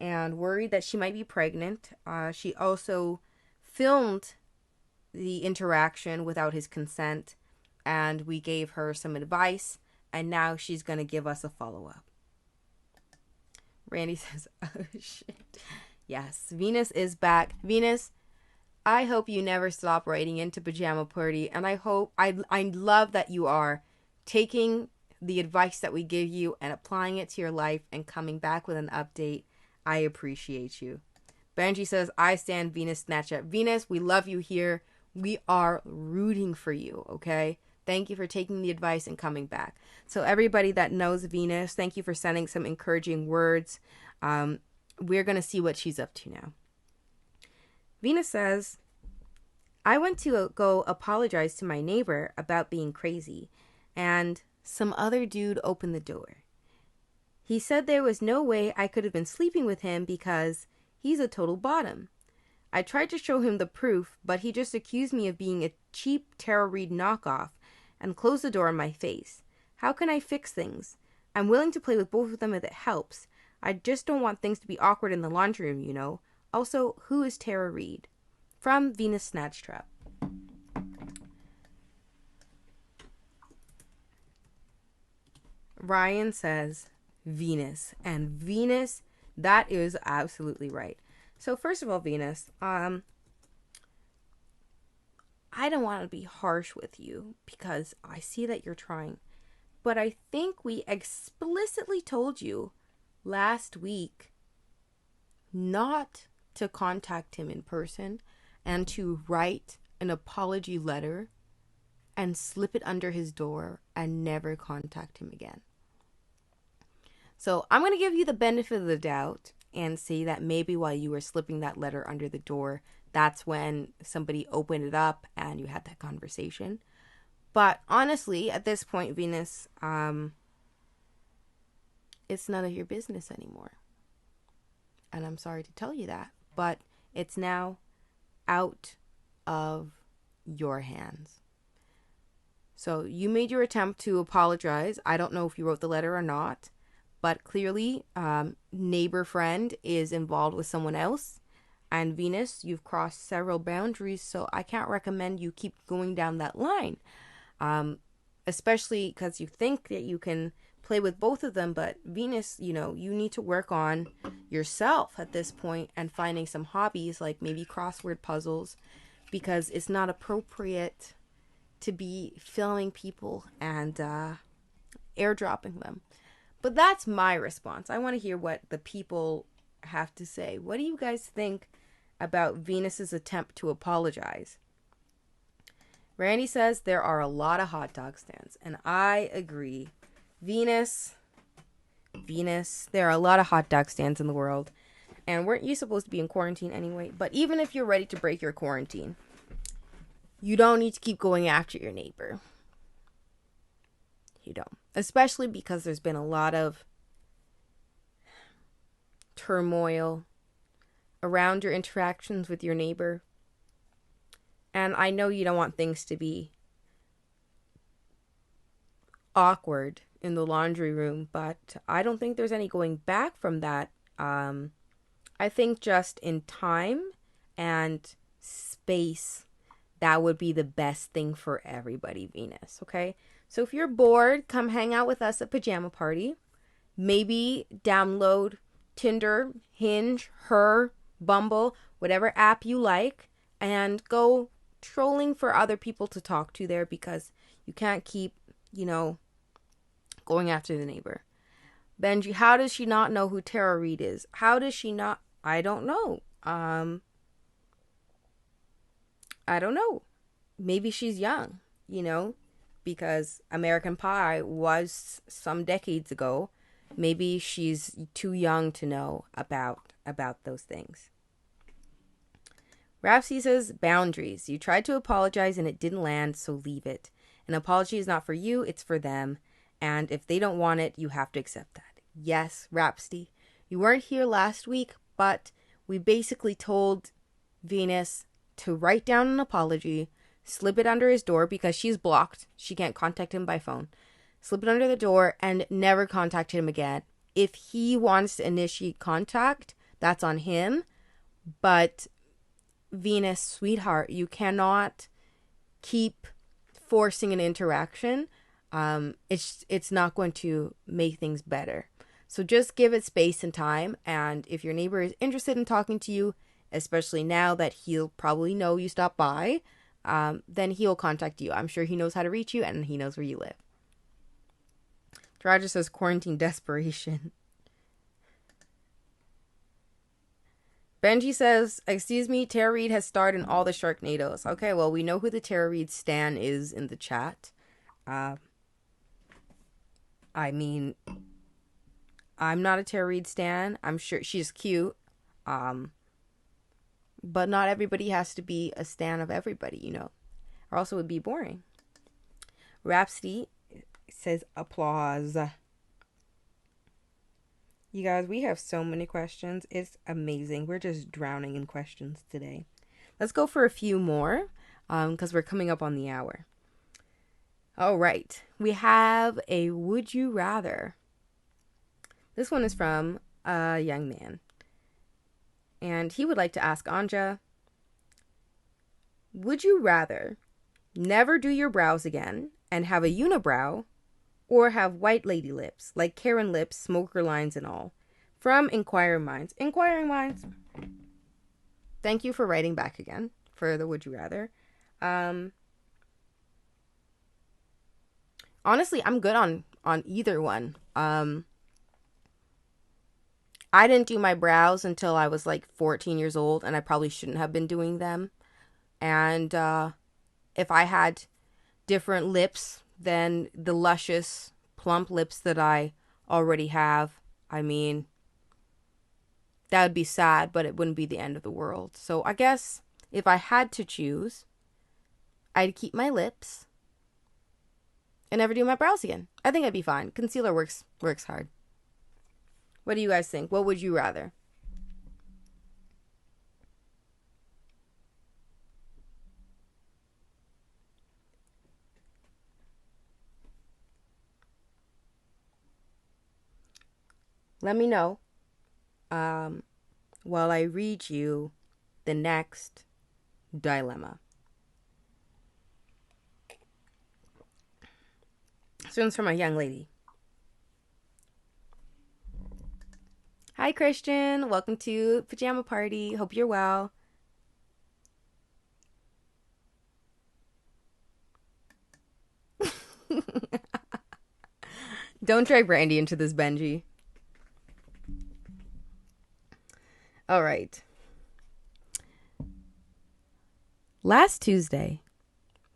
and worried that she might be pregnant. She also filmed the interaction without his consent, and we gave her some advice, and now she's going to give us a follow-up. Randy says, oh shit. Yes, Venus is back. Venus, I hope you never stop writing into Pyjama Party, and I love that you are taking the advice that we give you and applying it to your life and coming back with an update. I appreciate you. Benji says, I stand Venus Snatch Up. Venus, we love you here. We are rooting for you, okay? Thank you for taking the advice and coming back. So everybody that knows Venus, thank you for sending some encouraging words. We're going to see what she's up to now. Venus says, I went to go apologize to my neighbor about being crazy, and some other dude opened the door. He said there was no way I could have been sleeping with him because he's a total bottom. I tried to show him the proof, but he just accused me of being a cheap Tara Reid knockoff and closed the door in my face. How can I fix things? I'm willing to play with both of them if it helps. I just don't want things to be awkward in the laundry room, you know. Also, who is Tara Reid? From Venus Snatch Trap. Ryan says Venus. And Venus, that is absolutely right. So first of all, Venus, I don't want to be harsh with you because I see that you're trying. But I think we explicitly told you last week not to contact him in person and to write an apology letter and slip it under his door and never contact him again. So I'm going to give you the benefit of the doubt and say that maybe while you were slipping that letter under the door, that's when somebody opened it up and you had that conversation. But honestly, at this point, Venus, it's none of your business anymore. And I'm sorry to tell you that, but it's now out of your hands. So you made your attempt to apologize. I don't know if you wrote the letter or not, but clearly neighbor friend is involved with someone else. And Venus, you've crossed several boundaries, so I can't recommend you keep going down that line. Especially because you think that you can play with both of them, but Venus, you need to work on yourself at this point and finding some hobbies like maybe crossword puzzles, because it's not appropriate to be filming people and airdropping them. But that's my response. I want to hear what the people have to say. What do you guys think about Venus's attempt to apologize? Randy says there are a lot of hot dog stands, and I agree. Venus, there are a lot of hot dog stands in the world, and weren't you supposed to be in quarantine anyway? But even if you're ready to break your quarantine, you don't need to keep going after your neighbor. You don't. Especially because there's been a lot of turmoil around your interactions with your neighbor. And I know you don't want things to be awkward in the laundry room, but I don't think there's any going back from that. I think just in time and space, that would be the best thing for everybody, Venus, okay? So if you're bored, come hang out with us at Pyjama Party. Maybe download Tinder, Hinge, Her, Bumble, whatever app you like, and go trolling for other people to talk to there, because you can't keep, going after the neighbor. Benji, how does she not know who Tara Reid is? How does she not? I don't know. I don't know. Maybe she's young, because American Pie was some decades ago. Maybe she's too young to know about those things. Rapsy says, boundaries. You tried to apologize and it didn't land, so leave it. An apology is not for you, it's for them. And if they don't want it, you have to accept that. Yes, Rapsy. You weren't here last week, but we basically told Venus to write down an apology, slip it under his door because she's blocked. She can't contact him by phone. Slip it under the door and never contact him again. If he wants to initiate contact, that's on him. But Venus, sweetheart, you cannot keep forcing an interaction. It's not going to make things better. So just give it space and time. And if your neighbor is interested in talking to you, especially now that he'll probably know you stopped by, then he'll contact you. I'm sure he knows how to reach you and he knows where you live. Roger says quarantine desperation. Benji says, excuse me, Tara Reid has starred in all the Sharknadoes. Okay, well, we know who the Tara Reid stan is in the chat. I mean, I'm not a Tara Reid stan. I'm sure she's cute. But not everybody has to be a stan of everybody, or else it would be boring. Rhapsody says applause. You guys, we have so many questions. It's amazing. We're just drowning in questions today. Let's go for a few more, because we're coming up on the hour. All right. We have a would you rather. This one is from a young man. And he would like to ask Anja, would you rather never do your brows again and have a unibrow, or have white lady lips, like Karen lips, smoker lines and all? From Inquiring Minds. Inquiring Minds, thank you for writing back again for the would you rather. Honestly, I'm good on either one. I didn't do my brows until I was like 14 years old, and I probably shouldn't have been doing them. And if I had different lips than the luscious, plump lips that I already have, I mean, That would be sad, but it wouldn't be the end of the world. So I guess if I had to choose, I'd keep my lips and never do my brows again. I think I'd be fine. Concealer works hard. What do you guys think? What would you rather? Let me know while I read you the next dilemma. This one's from a young lady. Hi, Christian. Welcome to Pyjama Party. Hope you're well. Don't drag Brandy into this, Benji. All right. Last Tuesday,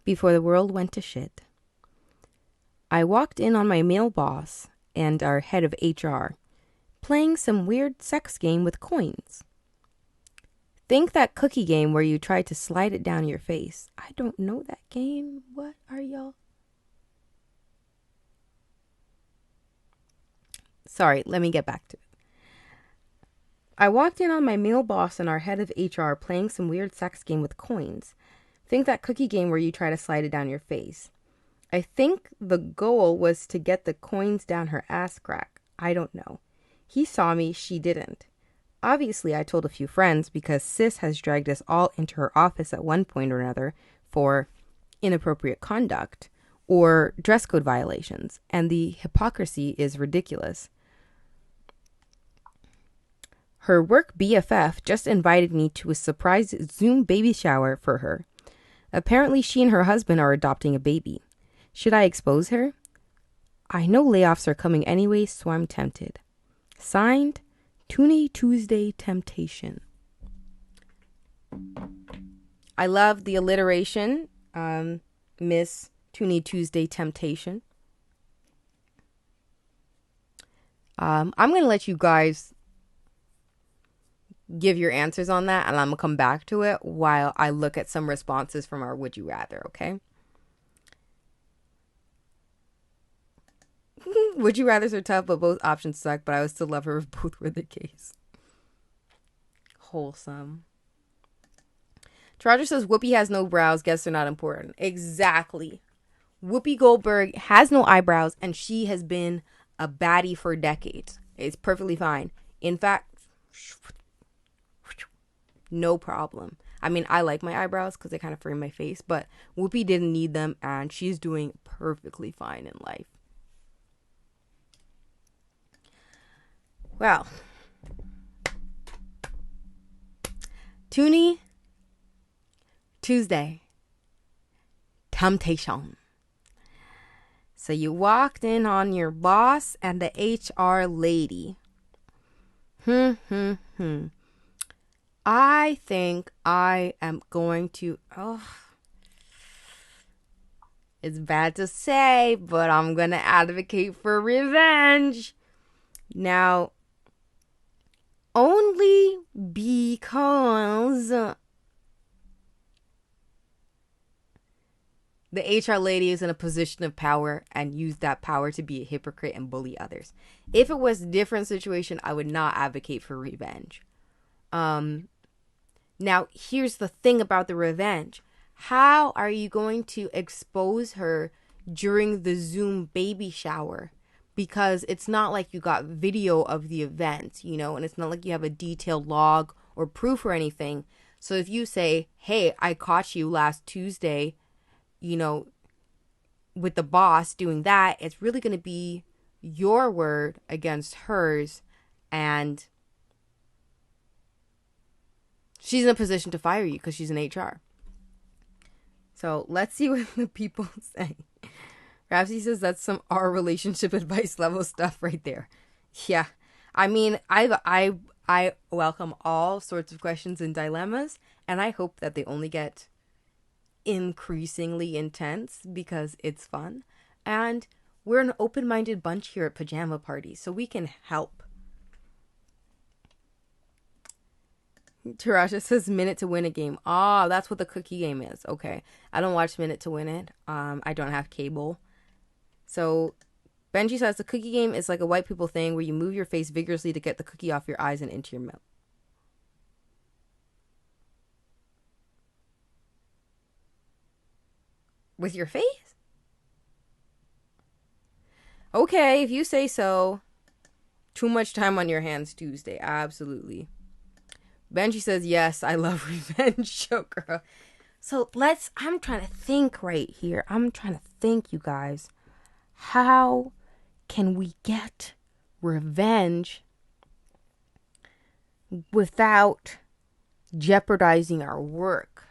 before the world went to shit, I walked in on my male boss and our head of HR playing some weird sex game with coins. Think that cookie game where you try to slide it down your face. I don't know that game. What are y'all? Sorry, let me get back to it. I walked in on my male boss and our head of HR playing some weird sex game with coins. Think that cookie game where you try to slide it down your face. I think the goal was to get the coins down her ass crack. I don't know. He saw me, she didn't. Obviously, I told a few friends because sis has dragged us all into her office at one point or another for inappropriate conduct or dress code violations, and the hypocrisy is ridiculous. Her work BFF just invited me to a surprise Zoom baby shower for her. Apparently, she and her husband are adopting a baby. Should I expose her? I know layoffs are coming anyway, so I'm tempted. Signed, Toonie Tuesday Temptation. I love the alliteration, Miss Toonie Tuesday Temptation. I'm going to let you guys give your answers on that, and I'm going to come back to it while I look at some responses from our Would You Rather, okay? Would you rathers are tough, but both options suck, but I would still love her if both were the case. Wholesome. Roger says Whoopi has no brows, guess they're not important. Exactly. Whoopi Goldberg has no eyebrows, and she has been a baddie for decades. It's perfectly fine. In fact, no problem. I mean, I like my eyebrows because they kind of frame my face, but Whoopi didn't need them, and she's doing perfectly fine in life. Well, Toonie Tuesday Temptation. So you walked in on your boss and the HR lady. I think I am going to... it's bad to say, but I'm going to advocate for revenge. Now, only because the HR lady is in a position of power and use that power to be a hypocrite and bully others. If it was a different situation, I would not advocate for revenge. Now, here's the thing about the revenge. How are you going to expose her during the Zoom baby shower? Because it's not like you got video of the event, you know, and it's not like you have a detailed log or proof or anything. So if you say, hey, I caught you last Tuesday, you know, with the boss doing that, it's really going to be your word against hers, and she's in a position to fire you because she's in HR. So let's see what the people say. Rapsy says that's some our relationship advice level stuff right there. Yeah. I mean, I welcome all sorts of questions and dilemmas, and I hope that they only get increasingly intense because it's fun. And we're an open-minded bunch here at Pyjama Party, so we can help. Tarasha says Minute to Win a game. Ah, that's what the cookie game is. Okay. I don't watch Minute to Win it. I don't have cable. So Benji says the cookie game is like a white people thing where you move your face vigorously to get the cookie off your eyes and into your mouth. With your face? Okay, if you say so. Too much time on your hands Tuesday. Absolutely. Benji says, yes, I love revenge show, girl. So I'm trying to think right here. I'm trying to think, you guys. How can we get revenge without jeopardizing our work?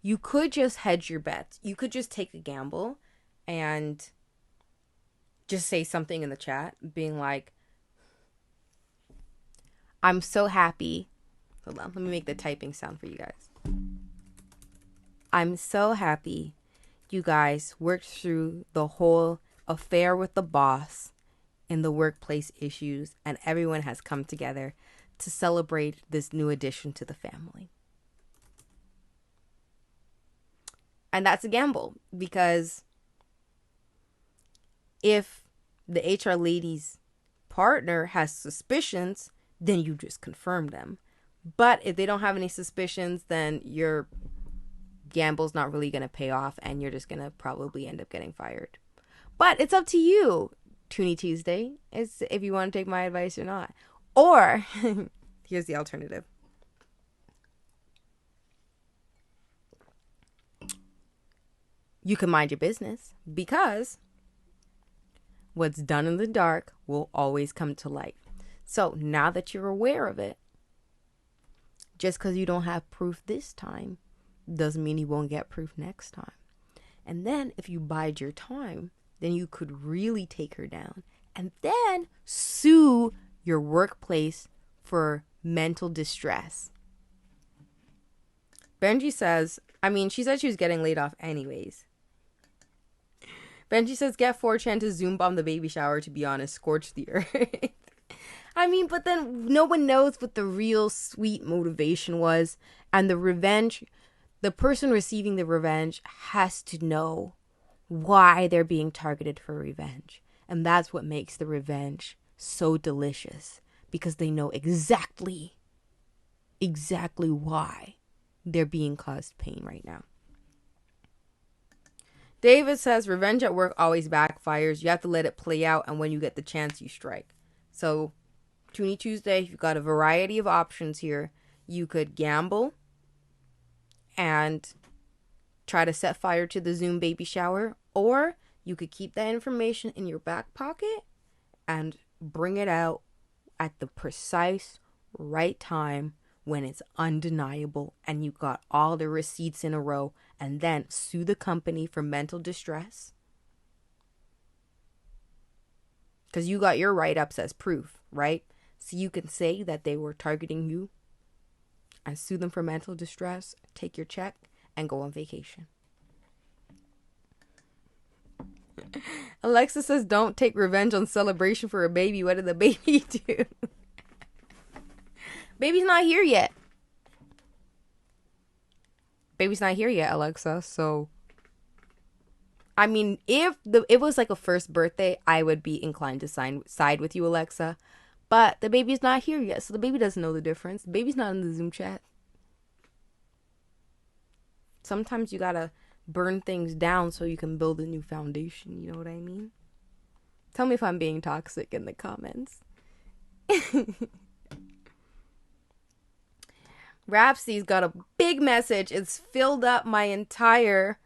You could just hedge your bets. You could just take a gamble and just say something in the chat being like, I'm so happy. Hold on, let me make the typing sound for you guys. I'm so happy you guys worked through the whole affair with the boss and the workplace issues, and everyone has come together to celebrate this new addition to the family. And that's a gamble, because if the HR lady's partner has suspicions, then you just confirm them. But if they don't have any suspicions, then your gamble's not really going to pay off, and you're just going to probably end up getting fired. But it's up to you, Toonie Tuesday, is if you want to take my advice or not. Or, here's the alternative. You can mind your business, because what's done in the dark will always come to light. So now that you're aware of it, just because you don't have proof this time doesn't mean you won't get proof next time. And then if you bide your time, then you could really take her down and then sue your workplace for mental distress. Benji says, she said she was getting laid off anyways. Benji says, get 4chan to Zoom bomb the baby shower, to be honest, scorch the earth. But then no one knows what the real sweet motivation was. And the person receiving the revenge has to know why they're being targeted for revenge. And that's what makes the revenge so delicious, because they know exactly why they're being caused pain right now. David says, revenge at work always backfires. You have to let it play out, and when you get the chance, you strike. So, Toonie Tuesday, you've got a variety of options here. You could gamble and try to set fire to the Zoom baby shower, or you could keep that information in your back pocket and bring it out at the precise right time when it's undeniable and you got all the receipts in a row, and then sue the company for mental distress. Because you got your write-ups as proof, right? So you can say that they were targeting you and sue them for mental distress, take your check, and go on vacation. Alexa says, don't take revenge on celebration for a baby. What did the baby do? Baby's not here yet. Baby's not here yet, Alexa. So, if it was like a first birthday, I would be inclined to side with you, Alexa. But the baby's not here yet, so the baby doesn't know the difference. The baby's not in the Zoom chat. Sometimes you gotta burn things down so you can build a new foundation. You know what I mean? Tell me if I'm being toxic in the comments. Rhapsody's got a big message. It's filled up my entire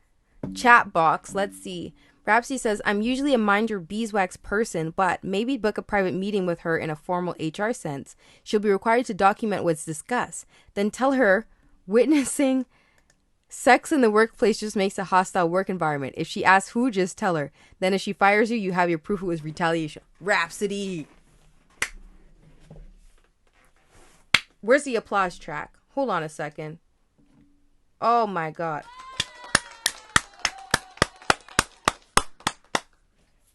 chat box. Let's see. Rhapsody says, I'm usually a mind your beeswax person, but maybe book a private meeting with her in a formal HR sense. She'll be required to document what's discussed. Then tell her witnessing sex in the workplace just makes a hostile work environment. If she asks who, just tell her. Then if she fires you, you have your proof it was retaliation. Rhapsody. Where's the applause track? Hold on a second. Oh my God.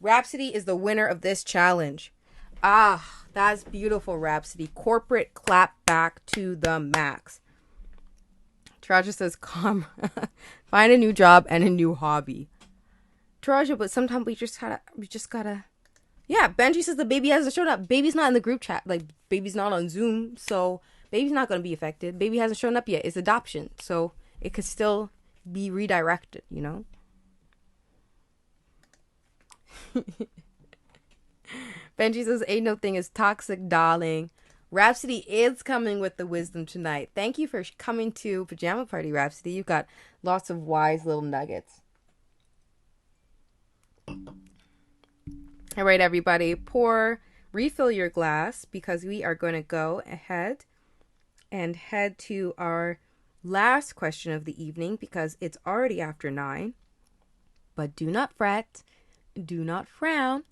Rhapsody is the winner of this challenge. Ah, that's beautiful, Rhapsody. Corporate clap back to the max. Taraja says, "Come, find a new job and a new hobby." Taraja, but sometimes we just gotta. Yeah, Benji says the baby hasn't shown up. Baby's not in the group chat. Like, baby's not on Zoom, so baby's not gonna be affected. Baby hasn't shown up yet. It's adoption, so it could still be redirected. You know. Benji says, "Ain't no thing is toxic, darling." Rhapsody is coming with the wisdom tonight. Thank you for coming to Pajama Party, Rhapsody. You've got lots of wise little nuggets. All right, everybody, refill your glass because we are going to go ahead and head to our last question of the evening because it's already after 9. But do not fret. Do not frown.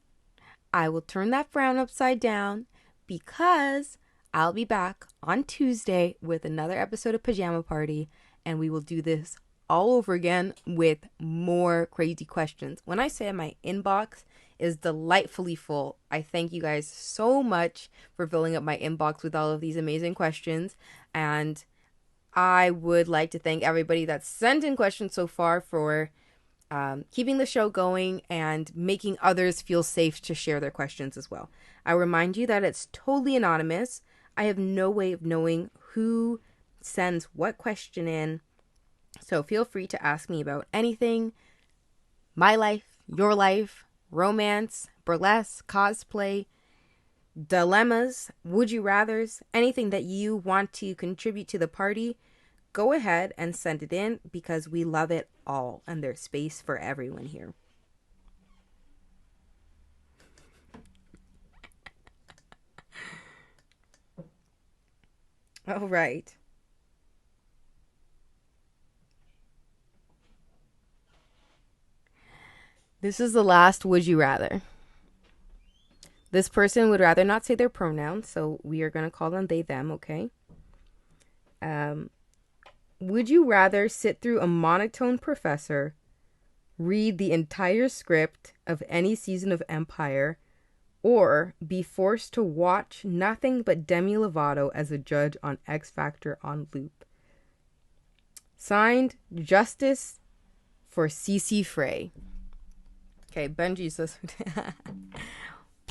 I will turn that frown upside down because I'll be back on Tuesday with another episode of Pajama Party, and we will do this all over again with more crazy questions. When I say my inbox is delightfully full, I thank you guys so much for filling up my inbox with all of these amazing questions, and I would like to thank everybody that's sent in questions so far for keeping the show going and making others feel safe to share their questions as well. I remind you that it's totally anonymous. I have no way of knowing who sends what question in. So feel free to ask me about anything. My life, your life, romance, burlesque, cosplay, dilemmas, would you rathers, anything that you want to contribute to the party. Go ahead and send it in because we love it all and there's space for everyone here. All right. This is the last would you rather. This person would rather not say their pronouns, so we are going to call them they, them, okay? Would you rather sit through a monotone professor read the entire script of any season of Empire, or be forced to watch nothing but Demi Lovato as a judge on X Factor on loop? Signed, Justice for CC Frey. Okay, Benji says,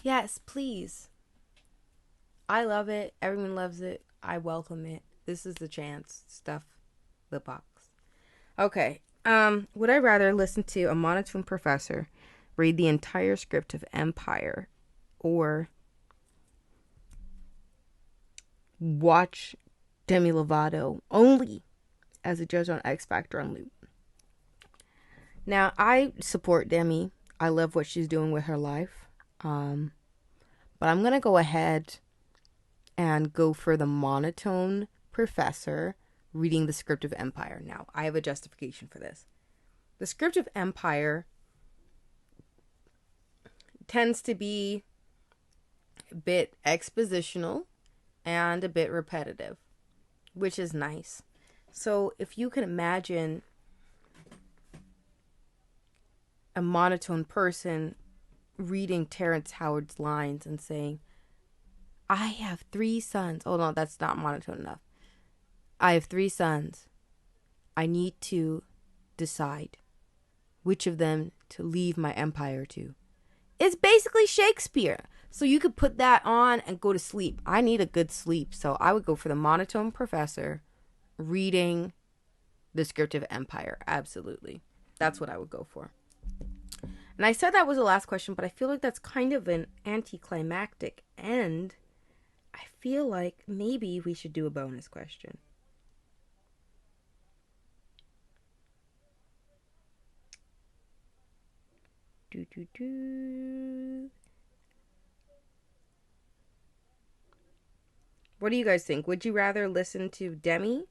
yes, please. I love it. Everyone loves it. I welcome it. This is the chance. Stuff the box. Okay. Would I rather listen to a monotone professor read the entire script of Empire, or watch Demi Lovato only as a judge on X Factor on loop? Now, I support Demi. I love what she's doing with her life. But I'm going to go ahead and go for the monotone professor reading the script of Empire. Now, I have a justification for this. The script of Empire tends to be a bit expositional and a bit repetitive, which is nice. So if you can imagine a monotone person reading Terrence Howard's lines and saying, I have 3 sons. Oh, no, that's not monotone enough. I have 3 sons. I need to decide which of them to leave my empire to. It's basically Shakespeare. So you could put that on and go to sleep. I need a good sleep. So I would go for the monotone professor reading the script of Empire. Absolutely. That's what I would go for. And I said that was the last question, but I feel like that's kind of an anticlimactic end. I feel like maybe we should do a bonus question. What do you guys think? Would you rather listen to Demi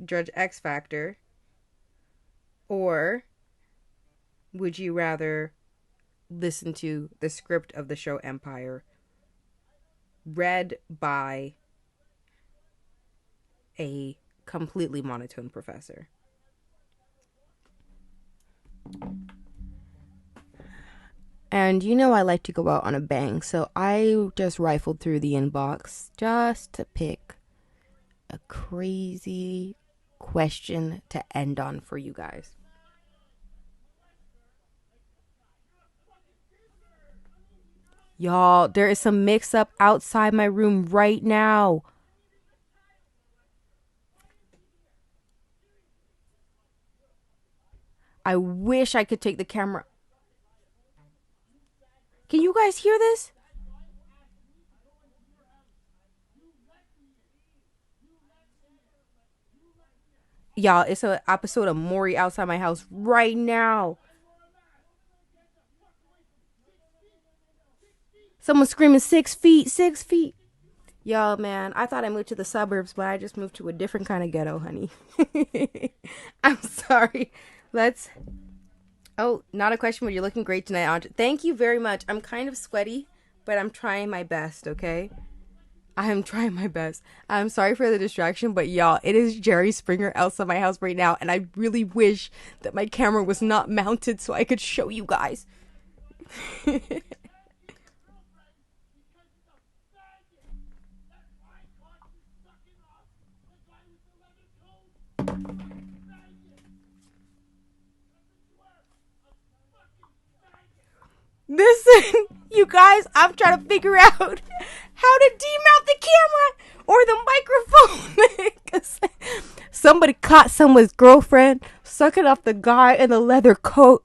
judge X Factor, or would you rather listen to the script of the show Empire read by a completely monotone professor? And you know I like to go out on a bang, so I just rifled through the inbox just to pick a crazy question to end on for you guys. Y'all, there is some mix up outside my room right now. I wish I could take the camera. Can you guys hear this? Y'all, it's an episode of Maury outside my house right now. Someone screaming 6 feet, 6 feet. Yo, man, I thought I moved to the suburbs, but I just moved to a different kind of ghetto, honey. I'm sorry. Let's. Oh, not a question, but you're looking great tonight, Anja. Thank you very much. I'm kind of sweaty, but I'm trying my best, okay? I am trying my best. I'm sorry for the distraction, but y'all, it is Jerry Springer outside my house right now, and I really wish that my camera was not mounted so I could show you guys. Listen, you guys, I'm trying to figure out how to demount the camera or the microphone. 'Cause somebody caught someone's girlfriend sucking off the guy in the leather coat.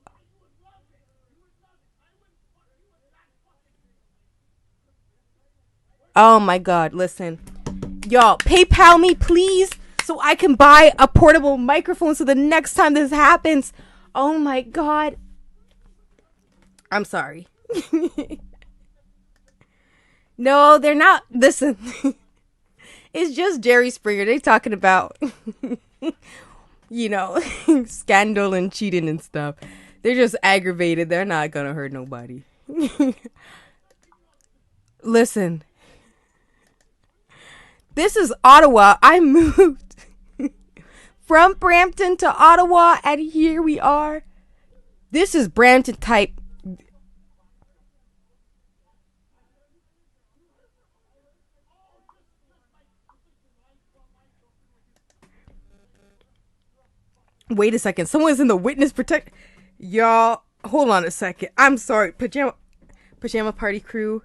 Oh my god, listen. Y'all, PayPal me, please, so I can buy a portable microphone so the next time this happens. Oh my god. I'm sorry. No, they're not. Listen, it's just Jerry Springer. They talking about, you know, scandal and cheating and stuff. They're just aggravated. They're not gonna hurt nobody. Listen, this is Ottawa. I moved from Brampton to Ottawa, and here we are. This is Brampton type. Wait a second. Someone's in the witness protect. Y'all, hold on a second. I'm sorry. Pyjama party crew.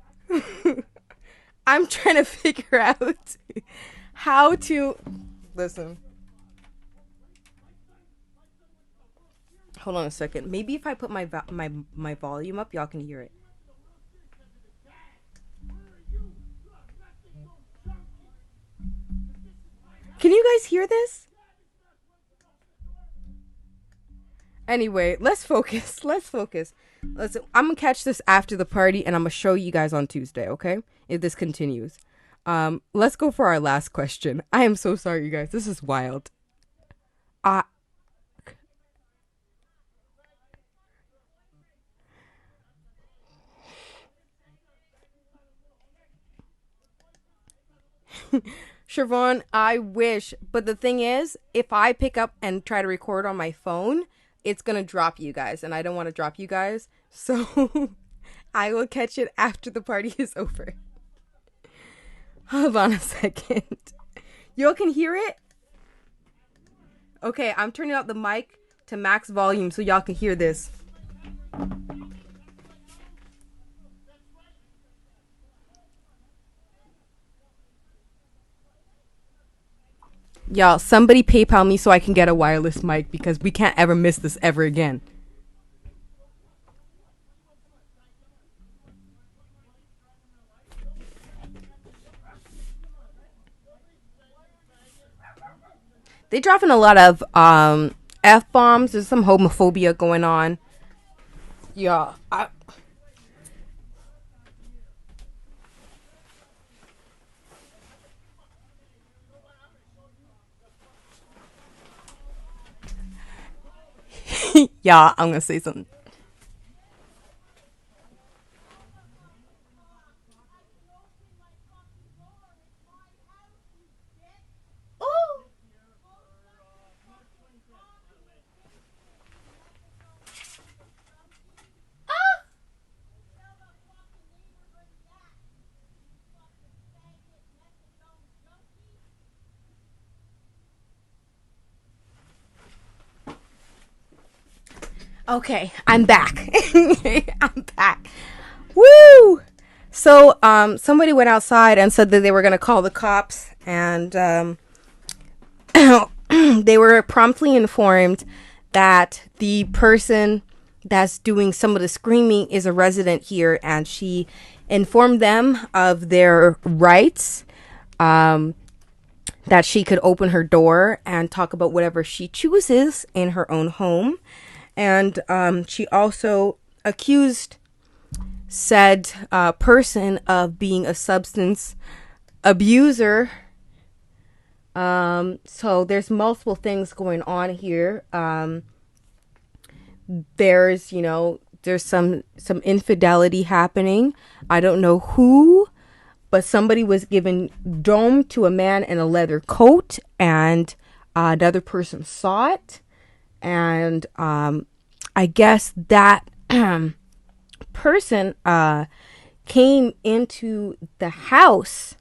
I'm trying to figure out how to listen. Hold on a second. Maybe if I put my volume up, y'all can hear it. Can you guys hear this? Anyway, let's focus. Let's focus. I'm gonna catch this after the party, and I'm gonna show you guys on Tuesday. Okay, if this continues. Let's go for our last question. I am so sorry, you guys. This is wild. Siobhan, I wish, but the thing is, if I pick up and try to record on my phone, it's gonna drop you guys, and I don't want to drop you guys, so I will catch it after the party is over. Hold on a second. Y'all can hear it? Okay, I'm turning out the mic to max volume so y'all can hear this. Y'all, somebody PayPal me so I can get a wireless mic because we can't ever miss this ever again. They dropping a lot of F-bombs. There's some homophobia going on. Yeah. Yeah, I'm gonna say something. Okay, I'm back. I'm back. Woo! So, somebody went outside and said that they were going to call the cops, and they were promptly informed that the person that's doing some of the screaming is a resident here, and she informed them of their rights, that she could open her door and talk about whatever she chooses in her own home. And she also accused said person of being a substance abuser. So there's multiple things going on here. There's some infidelity happening. I don't know who, but somebody was given dome to a man in a leather coat, and another person saw it. And I guess that person came into the house